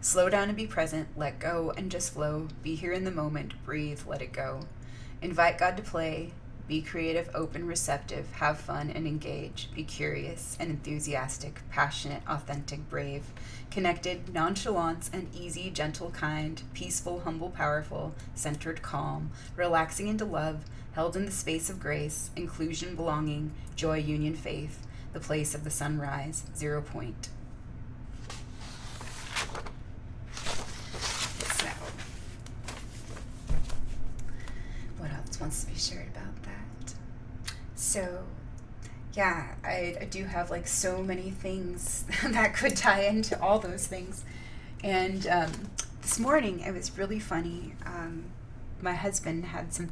Slow down and be present, let go and just flow, be here in the moment, breathe, let it go. Invite God to play, be creative, open, receptive, have fun and engage, be curious and enthusiastic, passionate, authentic, brave, connected, nonchalant and easy, gentle, kind, peaceful, humble, powerful, centered, calm, relaxing into love, held in the space of grace, inclusion, belonging, joy, union, faith, the place of the sunrise, 0 point. Wants to be shared about that. So yeah, I do have like so many things that could tie into all those things. And this morning it was really funny. My husband had some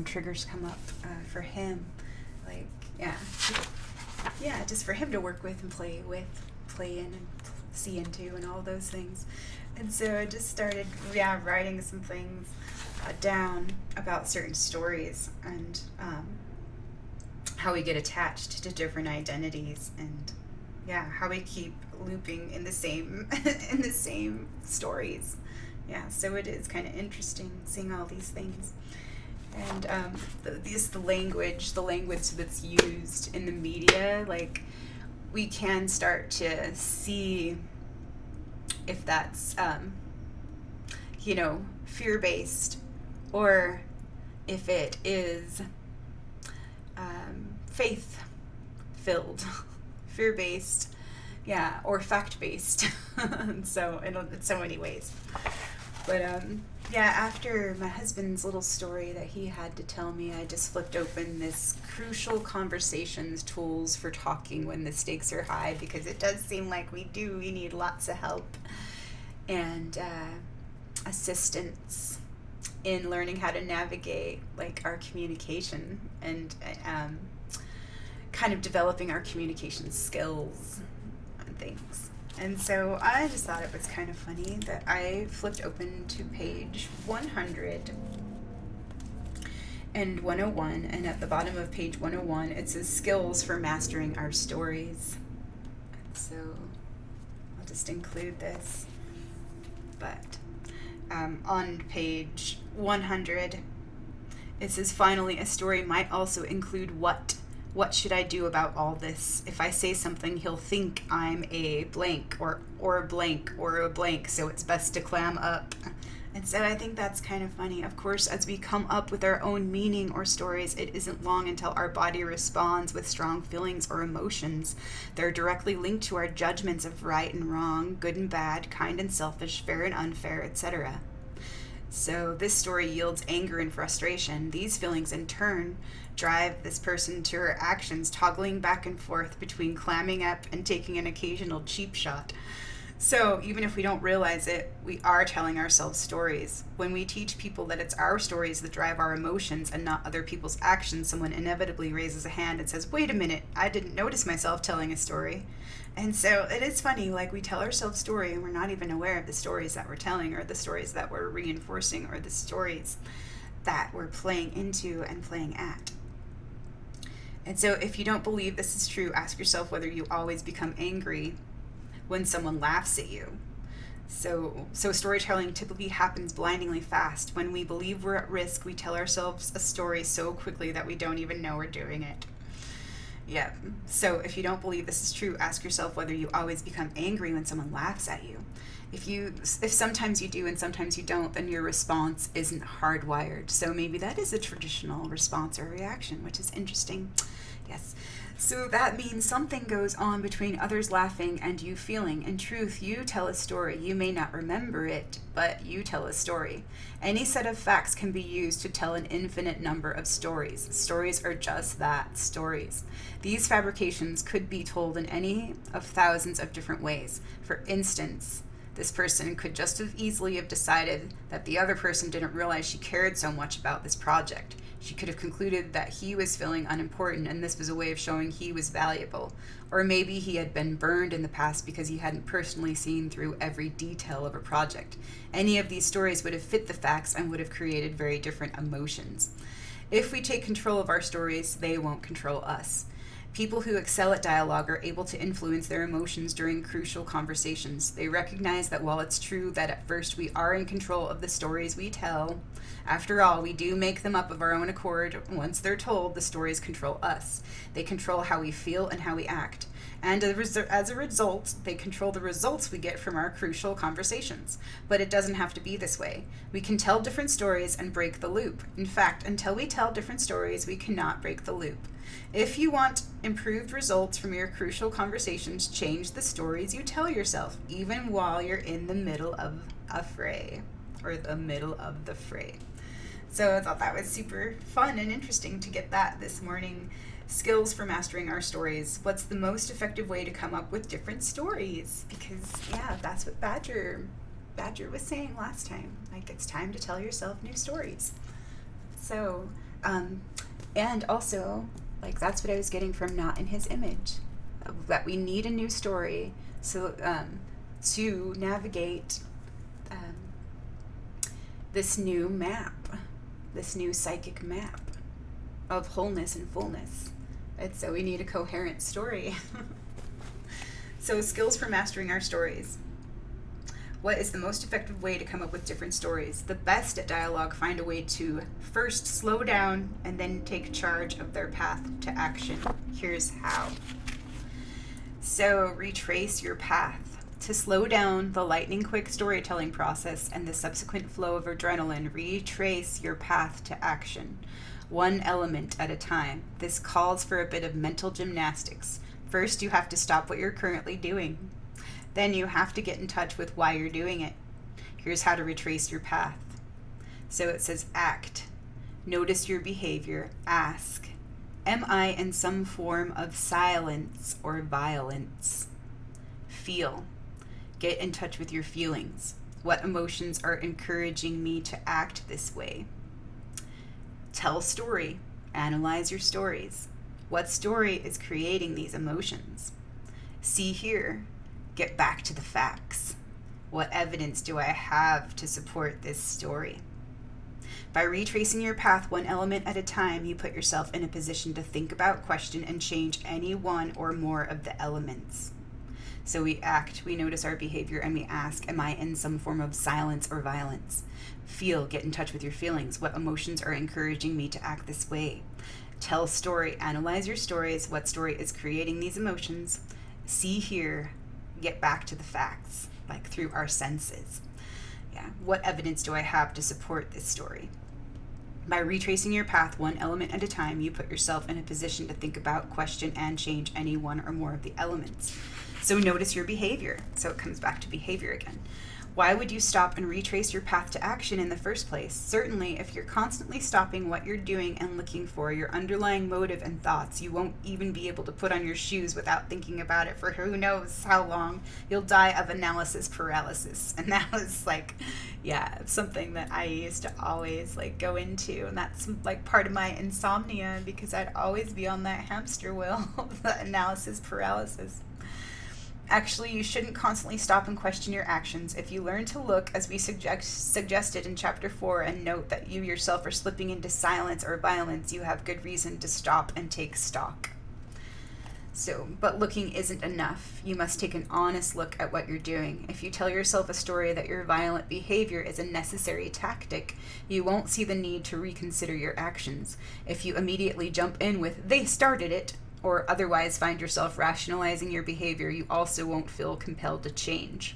triggers come up for him, like just for him to work with and play in and see into and all those things. And so I just started writing some things down about certain stories and how we get attached to different identities, and how we keep looping in the same in the same stories. So it is kind of interesting seeing all these things, and the language that's used in the media, like we can start to see if that's fear-based, or if it is faith-filled, fear-based, or fact-based. So in so many ways. But after my husband's little story that he had to tell me, I just flipped open this crucial conversations tools for talking when the stakes are high, because it does seem like we need lots of help and assistance in learning how to navigate like our communication and kind of developing our communication skills and things. And so I just thought it was kind of funny that I flipped open to page 100 and 101, and at the bottom of page 101 it says skills for mastering our stories. So I'll just include this. But on page 100, it says, finally, a story might also include what. What should I do about all this? If I say something, he'll think I'm a blank or a blank or a blank, so it's best to clam up. And so I think that's kind of funny. Of course, as we come up with our own meaning or stories, it isn't long until our body responds with strong feelings or emotions. They're directly linked to our judgments of right and wrong, good and bad, kind and selfish, fair and unfair, etc. So this story yields anger and frustration. These feelings in turn drive this person to her actions, toggling back and forth between clamming up and taking an occasional cheap shot. So even if we don't realize it, we are telling ourselves stories. When we teach people that it's our stories that drive our emotions and not other people's actions, someone inevitably raises a hand and says, wait a minute, I didn't notice myself telling a story. And so it is funny, like we tell ourselves story and we're not even aware of the stories that we're telling, or the stories that we're reinforcing, or the stories that we're playing into and playing at. And so if you don't believe this is true, ask yourself whether you always become angry when someone laughs at you. So storytelling typically happens blindingly fast. When we believe we're at risk, we tell ourselves a story so quickly that we don't even know we're doing it. Yeah. So if you don't believe this is true, ask yourself whether you always become angry when someone laughs at you. If sometimes you do and sometimes you don't, then your response isn't hardwired. So maybe that is a traditional response or reaction, which is interesting. Yes. So that means something goes on between others laughing and you feeling. In truth, you tell a story. You may not remember it, but you tell a story. Any set of facts can be used to tell an infinite number of stories. Stories are just that, stories. These fabrications could be told in any of thousands of different ways. For instance, this person could just as easily have decided that the other person didn't realize she cared so much about this project. She could have concluded that he was feeling unimportant and this was a way of showing he was valuable. Or maybe he had been burned in the past because he hadn't personally seen through every detail of a project. Any of these stories would have fit the facts and would have created very different emotions. If we take control of our stories, they won't control us. People who excel at dialogue are able to influence their emotions during crucial conversations. They recognize that while it's true that at first we are in control of the stories we tell, after all, we do make them up of our own accord. Once they're told, the stories control us. They control how we feel and how we act. And as a result, they control the results we get from our crucial conversations. But it doesn't have to be this way. We can tell different stories and break the loop. In fact, until we tell different stories, we cannot break the loop. If you want improved results from your crucial conversations, change the stories you tell yourself, even while you're in the middle of a fray, or the middle of the fray. So I thought that was super fun and interesting to get that this morning. Skills for mastering our stories. What's the most effective way to come up with different stories? Because, yeah, that's what Badger was saying last time. Like, it's time to tell yourself new stories. So, and also, like, that's what I was getting from Not in His Image. That we need a new story so to navigate this new map, this new psychic map of wholeness and fullness. And so we need a coherent story. So skills for mastering our stories. What is the most effective way to come up with different stories? The best at dialogue find a way to first slow down and then take charge of their path to action. Here's how. So retrace your path. To slow down the lightning-quick storytelling process and the subsequent flow of adrenaline, retrace your path to action, one element at a time. This calls for a bit of mental gymnastics. First, you have to stop what you're currently doing. Then you have to get in touch with why you're doing it. Here's how to retrace your path. So it says act. Notice your behavior. Ask, am I in some form of silence or violence? Feel. Get in touch with your feelings. What emotions are encouraging me to act this way? Tell a story. Analyze your stories. What story is creating these emotions? See here. Get back to the facts. What evidence do I have to support this story? By retracing your path one element at a time, you put yourself in a position to think about, question, and change any one or more of the elements. So we act, we notice our behavior, and we ask, am I in some form of silence or violence? Feel, get in touch with your feelings. What emotions are encouraging me to act this way? Tell a story, analyze your stories. What story is creating these emotions? See here, get back to the facts, like through our senses. Yeah, what evidence do I have to support this story? By retracing your path one element at a time, you put yourself in a position to think about, question, and change any one or more of the elements. So notice your behavior. So it comes back to behavior again. Why would you stop and retrace your path to action in the first place? Certainly, if you're constantly stopping what you're doing and looking for your underlying motive and thoughts, you won't even be able to put on your shoes without thinking about it for who knows how long. You'll die of analysis paralysis. And that was like, yeah, something that I used to always like go into. And that's like part of my insomnia because I'd always be on that hamster wheel of the analysis paralysis. Actually, you shouldn't constantly stop and question your actions. If you learn to look, as we suggested in Chapter 4, and note that you yourself are slipping into silence or violence, you have good reason to stop and take stock. So, but looking isn't enough. You must take an honest look at what you're doing. If you tell yourself a story that your violent behavior is a necessary tactic, you won't see the need to reconsider your actions. If you immediately jump in with, they started it, or otherwise find yourself rationalizing your behavior, you also won't feel compelled to change.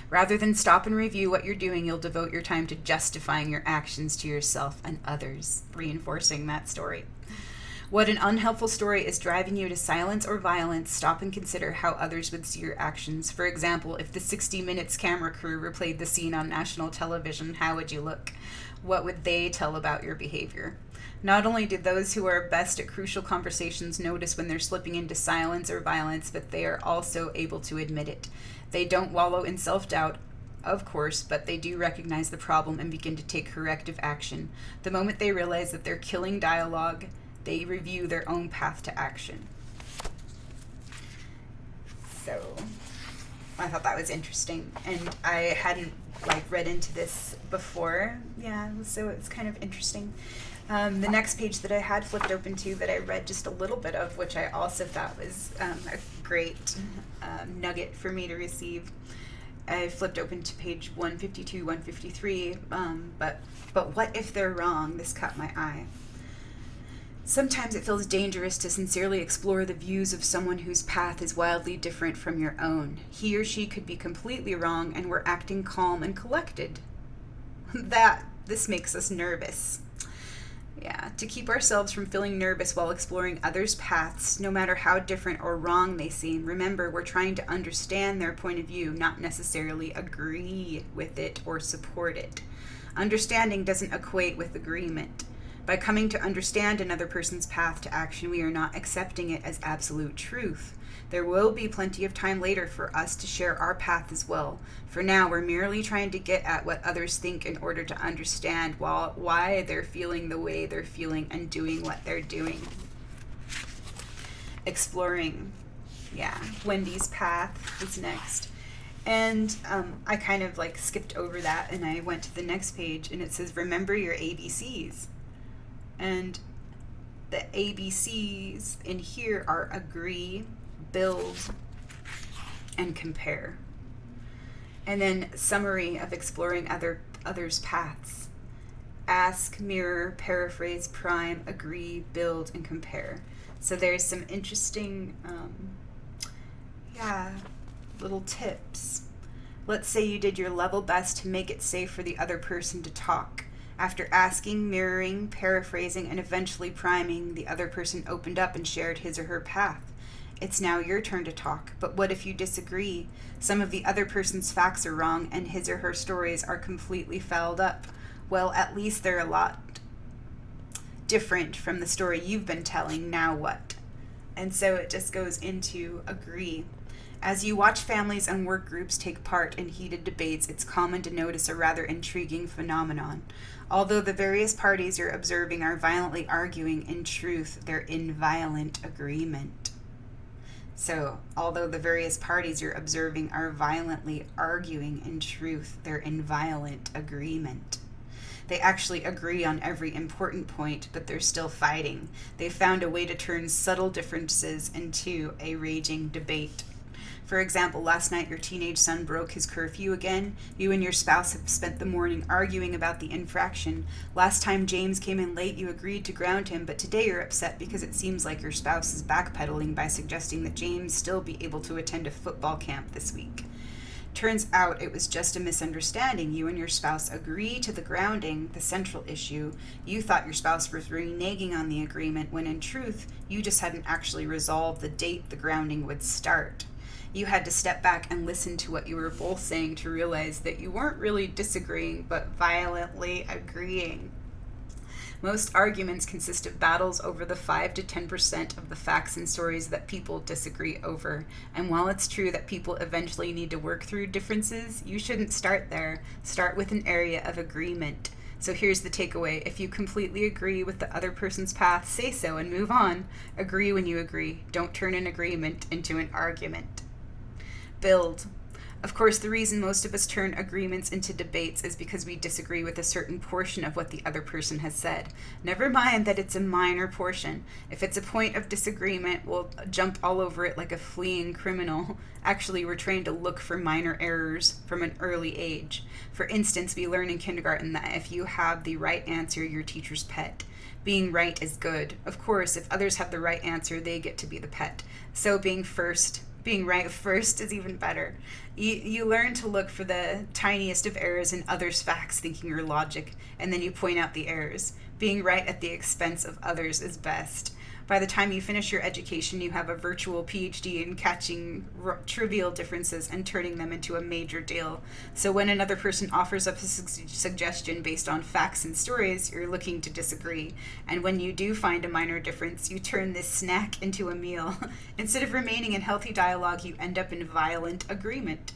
Rather than stop and review what you're doing, you'll devote your time to justifying your actions to yourself and others, reinforcing that story. What an unhelpful story is driving you to silence or violence, stop and consider how others would see your actions. For example, if the 60 Minutes camera crew replayed the scene on national television, how would you look? What would they tell about your behavior? Not only do those who are best at crucial conversations notice when they're slipping into silence or violence, but they are also able to admit it. They don't wallow in self-doubt, of course, but they do recognize the problem and begin to take corrective action. The moment they realize that they're killing dialogue, they review their own path to action. So I thought that was interesting, and I hadn't read into this before. Yeah, so it's kind of interesting. The next page that I had flipped open to that I read just a little bit of, which I also thought was a great nugget for me to receive. I flipped open to page 152, 153, but what if they're wrong? This caught my eye. Sometimes it feels dangerous to sincerely explore the views of someone whose path is wildly different from your own. He or she could be completely wrong, and we're acting calm and collected. This makes us nervous. Yeah, to keep ourselves from feeling nervous while exploring others' paths, no matter how different or wrong they seem, remember we're trying to understand their point of view, not necessarily agree with it or support it. Understanding doesn't equate with agreement. By coming to understand another person's path to action, we are not accepting it as absolute truth. There will be plenty of time later for us to share our path as well. For now, we're merely trying to get at what others think in order to understand why they're feeling the way they're feeling and doing what they're doing. Exploring, Wendy's path is next. And I kind of skipped over that, and I went to the next page, and it says, remember your ABCs. And the ABCs in here are agree, build, and compare. And then summary of exploring others' paths. Ask, mirror, paraphrase, prime, agree, build, and compare. So there's some interesting, little tips. Let's say you did your level best to make it safe for the other person to talk. After asking, mirroring, paraphrasing, and eventually priming, the other person opened up and shared his or her path. It's now your turn to talk, but what if you disagree? Some of the other person's facts are wrong, and his or her stories are completely fouled up. Well, at least they're a lot different from the story you've been telling. Now what? And so it just goes into agree. As you watch families and work groups take part in heated debates, it's common to notice a rather intriguing phenomenon. Although the various parties you're observing are violently arguing, in truth, they're in violent agreement. So, although the various parties you're observing are violently arguing, in truth, they're in violent agreement. They actually agree on every important point, but they're still fighting. They found a way to turn subtle differences into a raging debate. For example, last night your teenage son broke his curfew again. You and your spouse have spent the morning arguing about the infraction. Last time James came in late, you agreed to ground him, but today you're upset because it seems like your spouse is backpedaling by suggesting that James still be able to attend a football camp this week. Turns out it was just a misunderstanding. You and your spouse agree to the grounding, the central issue. You thought your spouse was reneging on the agreement, when in truth, you just hadn't actually resolved the date the grounding would start. You had to step back and listen to what you were both saying to realize that you weren't really disagreeing, but violently agreeing. Most arguments consist of battles over the 5 to 10% of the facts and stories that people disagree over. And while it's true that people eventually need to work through differences, you shouldn't start there. Start with an area of agreement. So here's the takeaway. If you completely agree with the other person's path, say so and move on. Agree when you agree. Don't turn an agreement into an argument. Build. Of course, the reason most of us turn agreements into debates is because we disagree with a certain portion of what the other person has said. Never mind that it's a minor portion. If it's a point of disagreement, we'll jump all over it like a fleeing criminal. Actually, we're trained to look for minor errors from an early age. For instance, we learn in kindergarten that if you have the right answer, you're teacher's pet. Being right is good. Of course, if others have the right answer, they get to be the pet. So being first, Being right first is even better. You learn to look for the tiniest of errors in others' facts, thinking or logic, and then you point out the errors. Being right at the expense of others is best. By the time you finish your education, you have a virtual PhD in catching trivial differences and turning them into a major deal. So when another person offers up a suggestion based on facts and stories, you're looking to disagree. And when you do find a minor difference, you turn this snack into a meal. Instead of remaining in healthy dialogue, you end up in violent agreement.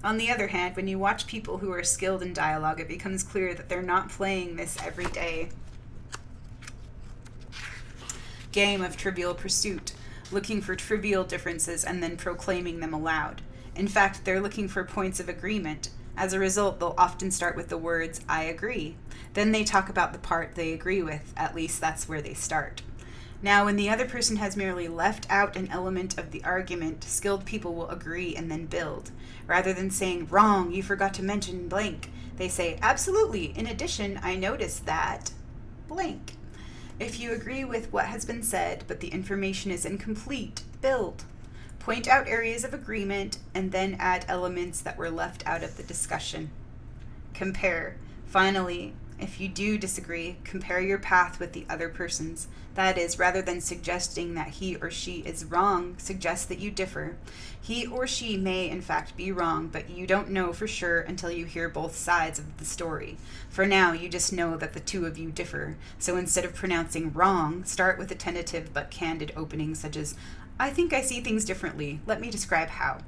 On the other hand, when you watch people who are skilled in dialogue, it becomes clear that they're not playing this every day game of Trivial Pursuit, looking for trivial differences and then proclaiming them aloud. In fact, they're looking for points of agreement. As a result, they'll often start with the words, I agree. Then they talk about the part they agree with. At least that's where they start. Now, when the other person has merely left out an element of the argument, skilled people will agree and then build. Rather than saying, wrong, you forgot to mention blank, they say, absolutely, in addition, I noticed that blank. If you agree with what has been said, but the information is incomplete, build. Point out areas of agreement, and then add elements that were left out of the discussion. Compare. Finally, if you do disagree, compare your path with the other person's. That is, rather than suggesting that he or she is wrong, suggest that you differ. He or she may, in fact, be wrong, but you don't know for sure until you hear both sides of the story. For now, you just know that the two of you differ. So instead of pronouncing wrong, start with a tentative but candid opening, such as, I think I see things differently. Let me describe how.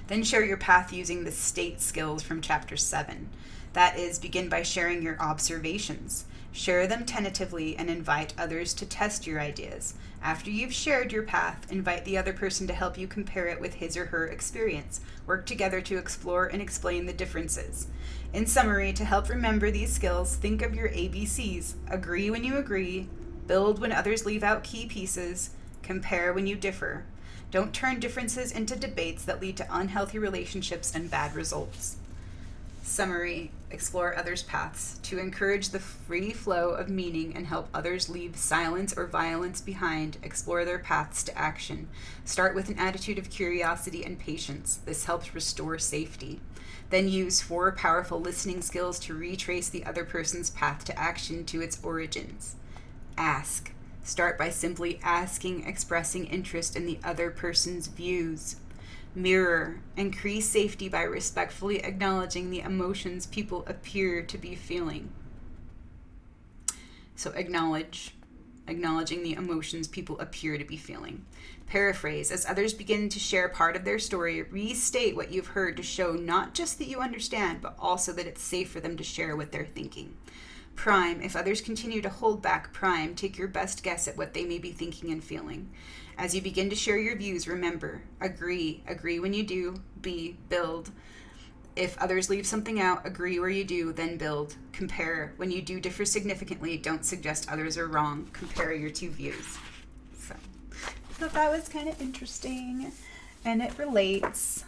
Then share your path using the state skills from Chapter 7. That is, begin by sharing your observations. Share them tentatively and invite others to test your ideas. After you've shared your path, invite the other person to help you compare it with his or her experience. Work together to explore and explain the differences. In summary, to help remember these skills, think of your ABCs. Agree when you agree. Build when others leave out key pieces. Compare when you differ. Don't turn differences into debates that lead to unhealthy relationships and bad results. Summary, explore others' paths. To encourage the free flow of meaning and help others leave silence or violence behind, explore their paths to action. Start with an attitude of curiosity and patience. This helps restore safety. Then use 4 powerful listening skills to retrace the other person's path to action to its origins. Ask. Start by simply asking, expressing interest in the other person's views. Mirror. Increase safety by respectfully acknowledging the emotions people appear to be feeling. So acknowledging the emotions people appear to be feeling. Paraphrase. As others begin to share part of their story, restate what you've heard to show not just that you understand, but also that it's safe for them to share what they're thinking. Prime. If others continue to hold back, prime. Take your best guess at what they may be thinking and feeling. As you begin to share your views, remember, agree. Agree when you do. B, build. If others leave something out, agree where you do, then build. Compare. When you do differ significantly, don't suggest others are wrong. Compare your two views. So, I thought that was kind of interesting. And it relates,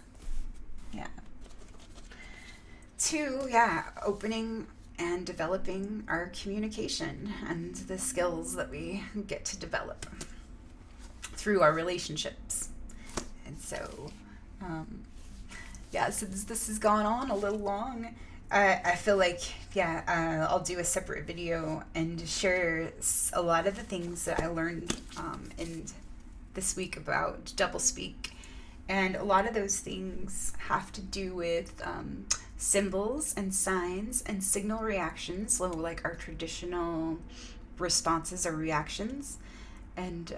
to, opening and developing our communication and the skills that we get to develop through our relationships. And so, so this has gone on a little long. I feel like, I'll do a separate video and share a lot of the things that I learned in this week about doublespeak. And a lot of those things have to do with symbols and signs and signal reactions, so like our traditional responses or reactions. And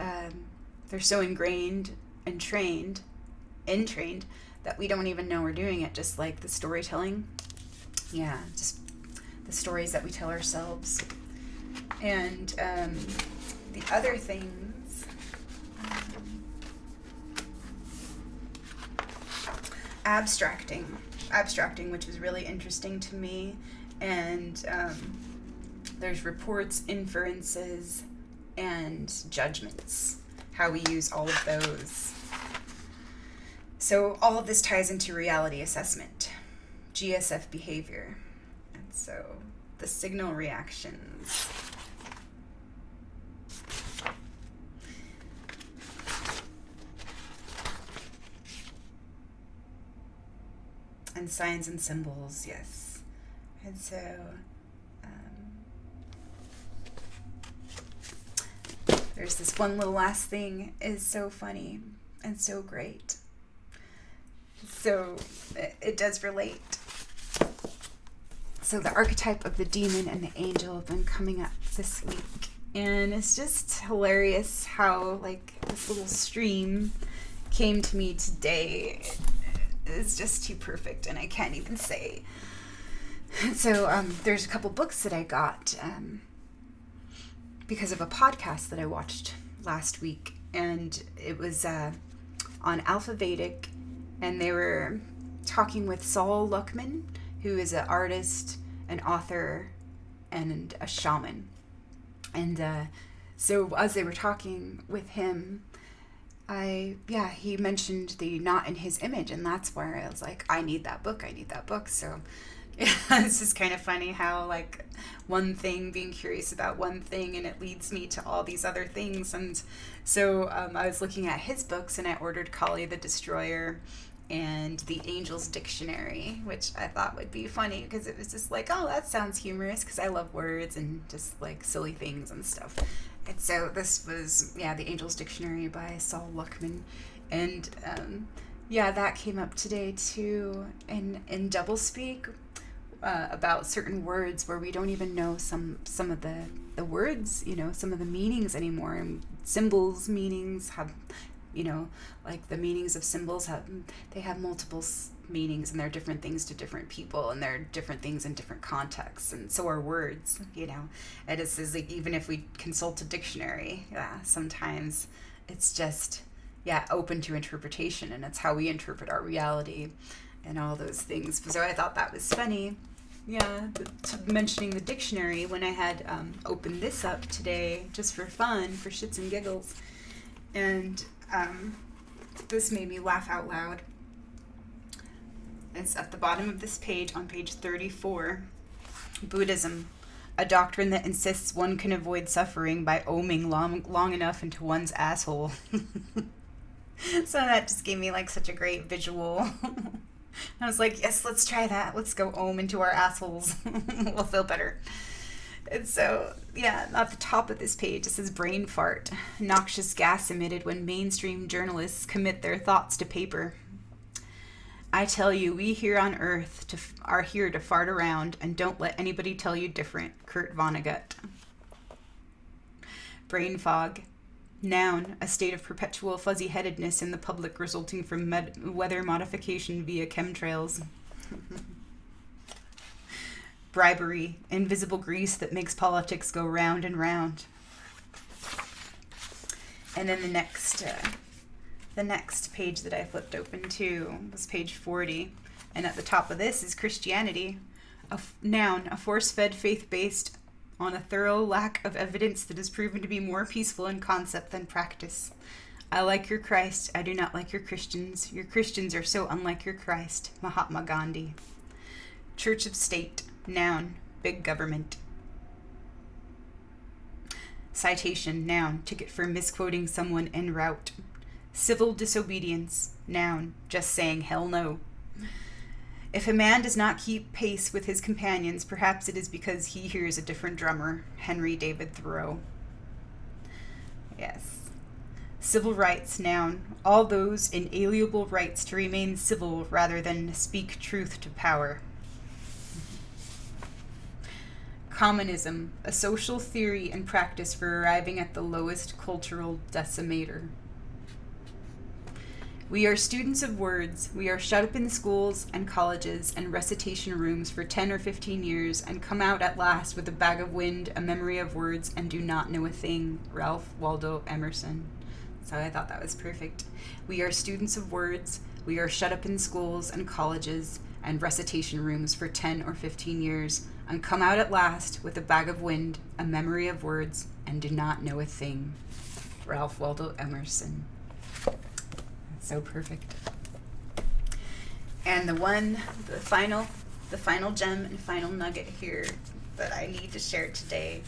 they're so ingrained and trained that we don't even know we're doing it, just like the storytelling. Just the stories that we tell ourselves. And the other things, abstracting, which was really interesting to me. And there's reports, inferences, and judgments, how we use all of those. So all of this ties into reality assessment, GSF behavior. And so the signal reactions. And signs and symbols, yes. And so, there's this one little last thing is so funny and so great. So it does relate. So the archetype of the demon and the angel have been coming up this week. And it's just hilarious how, like, this little stream came to me today. It's just too perfect, and I can't even say. So there's a couple books that I got because of a podcast that I watched last week. And it was on Alfa Vedic, and they were talking with Sol Luckman, who is an artist, an author, and a shaman. And so as they were talking with him, he mentioned the Not in His Image, and that's where I was like, I need that book. So yeah, it's just kind of funny how, like, one thing, being curious about one thing, and it leads me to all these other things. And so I was looking at his books, and I ordered Kali the Destroyer and the Angel's Dictionary, which I thought would be funny because it was just like, oh, that sounds humorous, because I love words and just like silly things and stuff. And so this was, the Angel's Dictionary by Sol Luckman. And that came up today too in doublespeak about certain words where we don't even know some of the words, some of the meanings anymore. And symbols meanings have, like the meanings of symbols have multiple meanings, and they're different things to different people, and they're different things in different contexts, and so are words, And it's like, even if we consult a dictionary, sometimes it's just, open to interpretation, and it's how we interpret our reality and all those things. So I thought that was funny. Mentioning the dictionary, when I had opened this up today just for fun, for shits and giggles, and this made me laugh out loud. It's at the bottom of this page, on page 34. Buddhism, a doctrine that insists one can avoid suffering by oming long enough into one's asshole. So that just gave me like such a great visual. I was like, yes, let's try that. Let's go ohm into our assholes. We'll feel better. And so, at the top of this page, it says brain fart, noxious gas emitted when mainstream journalists commit their thoughts to paper. I tell you, we here on Earth are here to fart around, and don't let anybody tell you different. Kurt Vonnegut. Brain fog. Noun, a state of perpetual fuzzy-headedness in the public resulting from weather modification via chemtrails. Bribery, invisible grease that makes politics go round and round. And then the next page that I flipped open to was page 40. And at the top of this is Christianity. A noun, a force-fed faith based on a thorough lack of evidence that is proven to be more peaceful in concept than practice. I like your Christ. I do not like your Christians. Your Christians are so unlike your Christ. Mahatma Gandhi. Church of State. Noun, big government. Citation, noun, ticket for misquoting someone en route. Civil disobedience, noun, just saying hell no. If a man does not keep pace with his companions, perhaps it is because he hears a different drummer. Henry David Thoreau. Yes. Civil rights, noun, all those inalienable rights to remain civil rather than speak truth to power. Communism, a social theory and practice for arriving at the lowest cultural decimator. We are students of words. We are shut up in schools and colleges and recitation rooms for 10 or 15 years and come out at last with a bag of wind, a memory of words, and do not know a thing. Ralph Waldo Emerson. So I thought that was perfect. We are students of words. We are shut up in schools and colleges and recitation rooms for 10 or 15 years and come out at last with a bag of wind, a memory of words, and do not know a thing. Ralph Waldo Emerson. So perfect. And the final gem and final nugget here that I need to share today.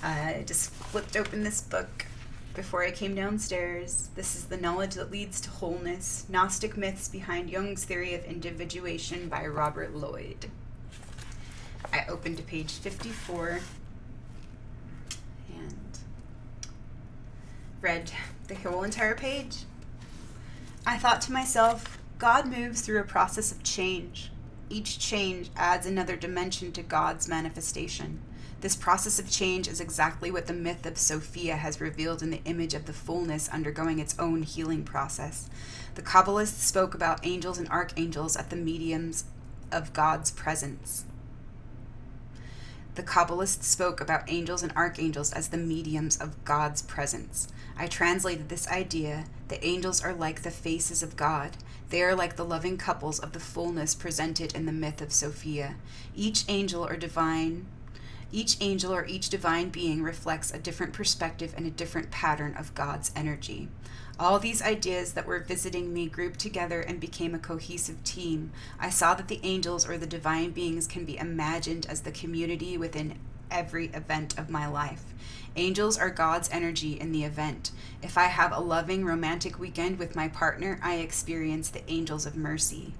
I just flipped open this book, before I came downstairs. This is The Knowledge That Leads to Wholeness, Gnostic Myths Behind Jung's Theory of Individuation by Robert Lloyd. I opened to page 54 and read the whole entire page. I thought to myself, God moves through a process of change. Each change adds another dimension to God's manifestation. This process of change is exactly what the myth of Sophia has revealed in the image of the fullness undergoing its own healing process. The Kabbalists spoke about angels and archangels as the mediums of God's presence. The Kabbalists spoke about angels and archangels as the mediums of God's presence. I translated this idea. The angels are like the faces of God. They are like the loving couples of the fullness presented in the myth of Sophia. Each angel or each divine being reflects a different perspective and a different pattern of God's energy. All these ideas that were visiting me grouped together and became a cohesive team. I saw that the angels or the divine beings can be imagined as the community within every event of my life. Angels are God's energy in the event. If I have a loving, romantic weekend with my partner, I experience the angels of mercy.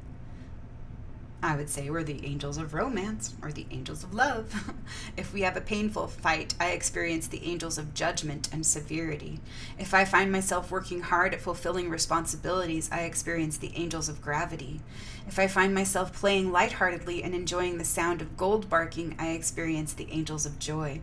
I would say we're the angels of romance or the angels of love. If we have a painful fight, I experience the angels of judgment and severity. If I find myself working hard at fulfilling responsibilities, I experience the angels of gravity. If I find myself playing lightheartedly and enjoying the sound of gold barking, I experience the angels of joy.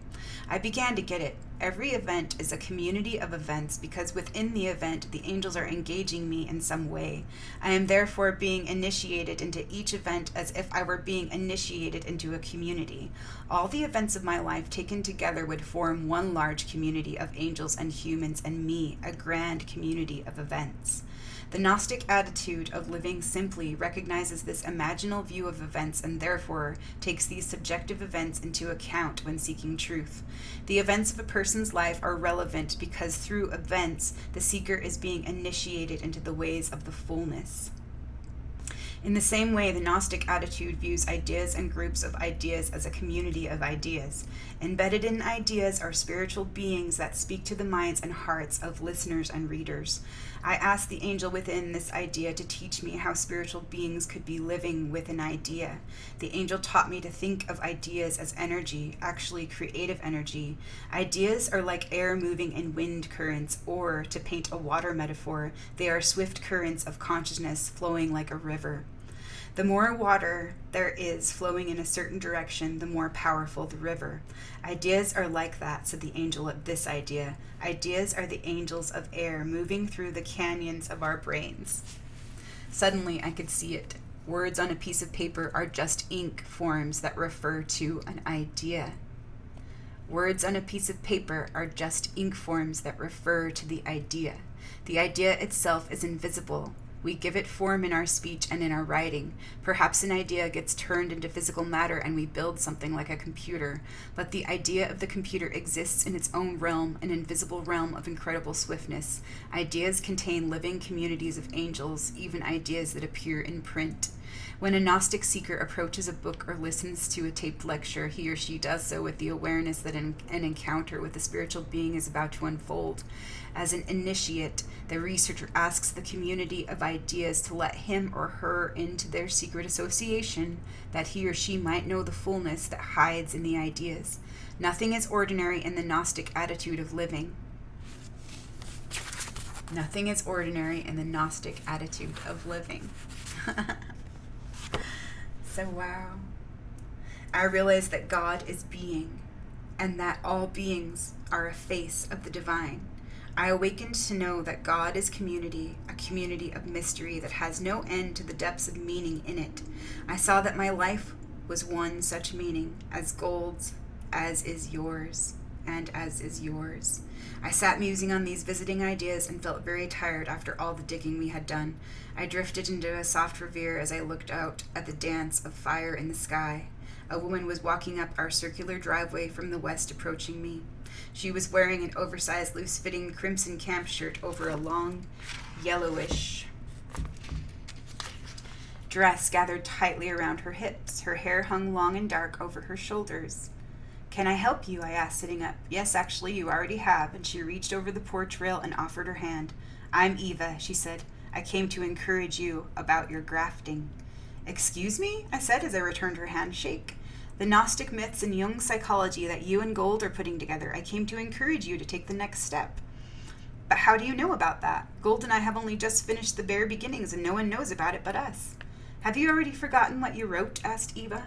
I began to get it. Every event is a community of events because within the event, the angels are engaging me in some way. I am therefore being initiated into each event as if I were being initiated into a community. All the events of my life taken together would form one large community of angels and humans and me, a grand community of events. The Gnostic attitude of living simply recognizes this imaginal view of events and therefore takes these subjective events into account when seeking truth. The events of a person's life are relevant because through events, the seeker is being initiated into the ways of the fullness. In the same way, the Gnostic attitude views ideas and groups of ideas as a community of ideas. Embedded in ideas are spiritual beings that speak to the minds and hearts of listeners and readers. I asked the angel within this idea to teach me how spiritual beings could be living with an idea. The angel taught me to think of ideas as energy, actually creative energy. Ideas are like air moving in wind currents, or, to paint a water metaphor, they are swift currents of consciousness flowing like a river. The more water there is flowing in a certain direction, the more powerful the river. Ideas are like that, said the angel of this idea. Ideas are the angels of air moving through the canyons of our brains. Suddenly I could see it. Words on a piece of paper are just ink forms that refer to an idea. Words on a piece of paper are just ink forms that refer to the idea. The idea itself is invisible. We give it form in our speech and in our writing. Perhaps an idea gets turned into physical matter and we build something like a computer. But the idea of the computer exists in its own realm, an invisible realm of incredible swiftness. Ideas contain living communities of angels, even ideas that appear in print. When a Gnostic seeker approaches a book or listens to a taped lecture, he or she does so with the awareness that an encounter with a spiritual being is about to unfold. As an initiate, the researcher asks the community of ideas to let him or her into their secret association, that he or she might know the fullness that hides in the ideas. Nothing is ordinary in the Gnostic attitude of living. Nothing is ordinary in the Gnostic attitude of living. So wow. I realized that God is being, and that all beings are a face of the divine. I awakened to know that God is community, a community of mystery that has no end to the depths of meaning in it. I saw that my life was one such meaning, as gold's, as is yours, and as is yours. I sat musing on these visiting ideas and felt very tired after all the digging we had done. I drifted into a soft reverie as I looked out at the dance of fire in the sky. A woman was walking up our circular driveway from the west, approaching me. She was wearing an oversized, loose-fitting crimson camp shirt over a long, yellowish dress gathered tightly around her hips. Her hair hung long and dark over her shoulders. Can I help you? I asked, sitting up. Yes, actually, you already have, and she reached over the porch rail and offered her hand. I'm Eva, she said. I came to encourage you about your grafting. Excuse me? I said as I returned her handshake. The Gnostic myths and Jung psychology that you and Gold are putting together. I came to encourage you to take the next step. But how do you know about that? Gold and I have only just finished the bare beginnings, and no one knows about it but us. Have you already forgotten what you wrote? Asked Eva.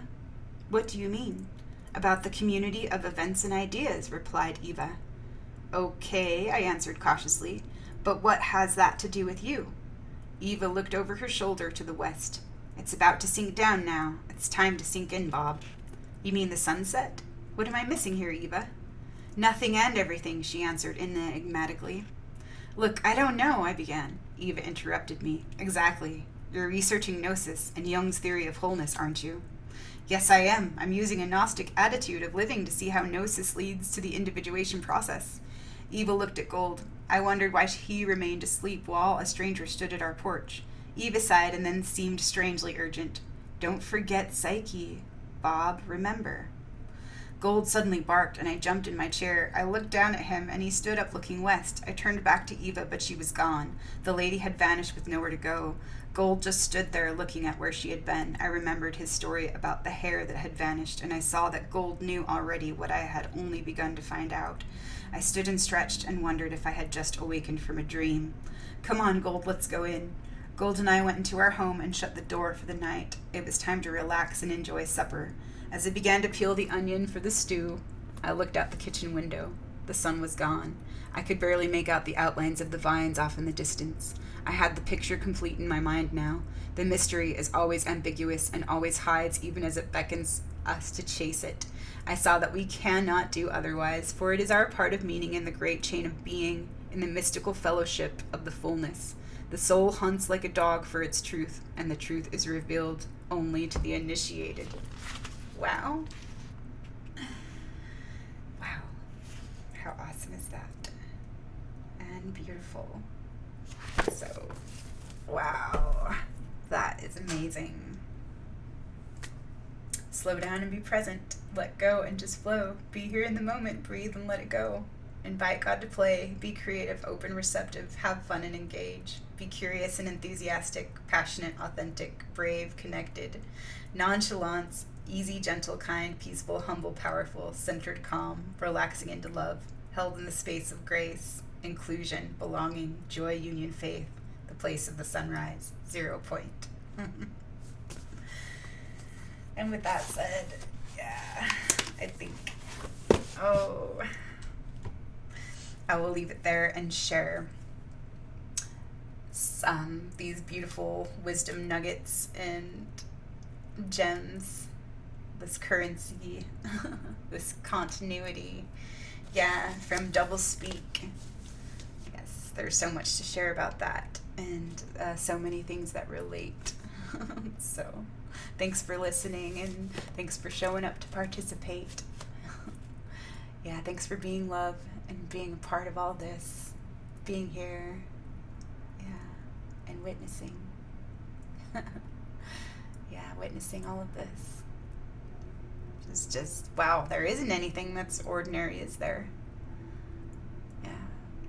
What do you mean? About the community of events and ideas, replied Eva. Okay, I answered cautiously, but what has that to do with you? Eva looked over her shoulder to the west. It's about to sink down now. It's time to sink in, Bob. You mean the sunset? What am I missing here, Eva? Nothing and everything, she answered enigmatically. Look, I don't know, I began. Eva interrupted me. Exactly. You're researching Gnosis and Jung's theory of wholeness, aren't you? Yes, I am. I'm using a Gnostic attitude of living to see how Gnosis leads to the individuation process. Eva looked at Gold. I wondered why he remained asleep while a stranger stood at our porch. Eva sighed and then seemed strangely urgent. Don't forget Psyche. Bob, remember. Gold suddenly barked, and I jumped in my chair. I looked down at him, and he stood up looking west. I turned back to Eva, but she was gone. The lady had vanished with nowhere to go. Gold just stood there looking at where she had been. I remembered his story about the hair that had vanished, and I saw that Gold knew already what I had only begun to find out. I stood and stretched and wondered if I had just awakened from a dream. Come on, Gold, let's go in. Gold and I went into our home and shut the door for the night. It was time to relax and enjoy supper. As I began to peel the onion for the stew, I looked out the kitchen window. The sun was gone. I could barely make out the outlines of the vines off in the distance. I had the picture complete in my mind now. The mystery is always ambiguous and always hides even as it beckons us to chase it. I saw that we cannot do otherwise, for it is our part of meaning in the great chain of being, in the mystical fellowship of the fullness. The soul hunts like a dog for its truth, and the truth is revealed only to the initiated. Wow. Wow. How awesome is that? And beautiful. So, wow. That is amazing. Slow down and be present. Let go and just flow. Be here in the moment. Breathe and let it go. Invite God to play. Be creative, open, receptive. Have fun and engage. Be curious and enthusiastic, passionate, authentic, brave, connected. Nonchalance, easy, gentle, kind, peaceful, humble, powerful, centered, calm, relaxing into love, held in the space of grace, inclusion, belonging, joy, union, faith, the place of the sunrise, 0 point. And with that said, yeah, I think, I will leave it there and share these beautiful wisdom nuggets and gems, this currency, this continuity, from double speak. Yes, there's so much to share about that, and so many things that relate. So thanks for listening, and thanks for showing up to participate. Thanks for being love and being a part of all this, being here, and witnessing. Witnessing all of this. It's just, wow, there isn't anything that's ordinary, is there?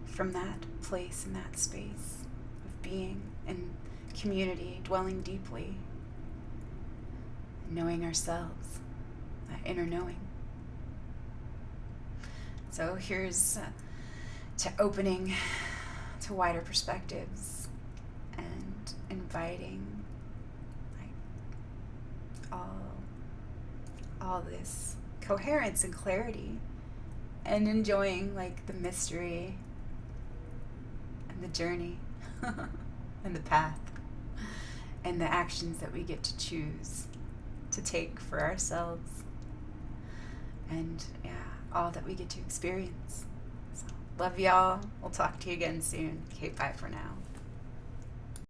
From that place and that space of being and community, dwelling deeply, knowing ourselves, that inner knowing. So here's to opening to wider perspectives and inviting all this coherence and clarity, and enjoying the mystery and the journey and the path and the actions that we get to choose to take for ourselves, and all that we get to experience. So love y'all. We'll talk to you again soon. Okay, bye for now.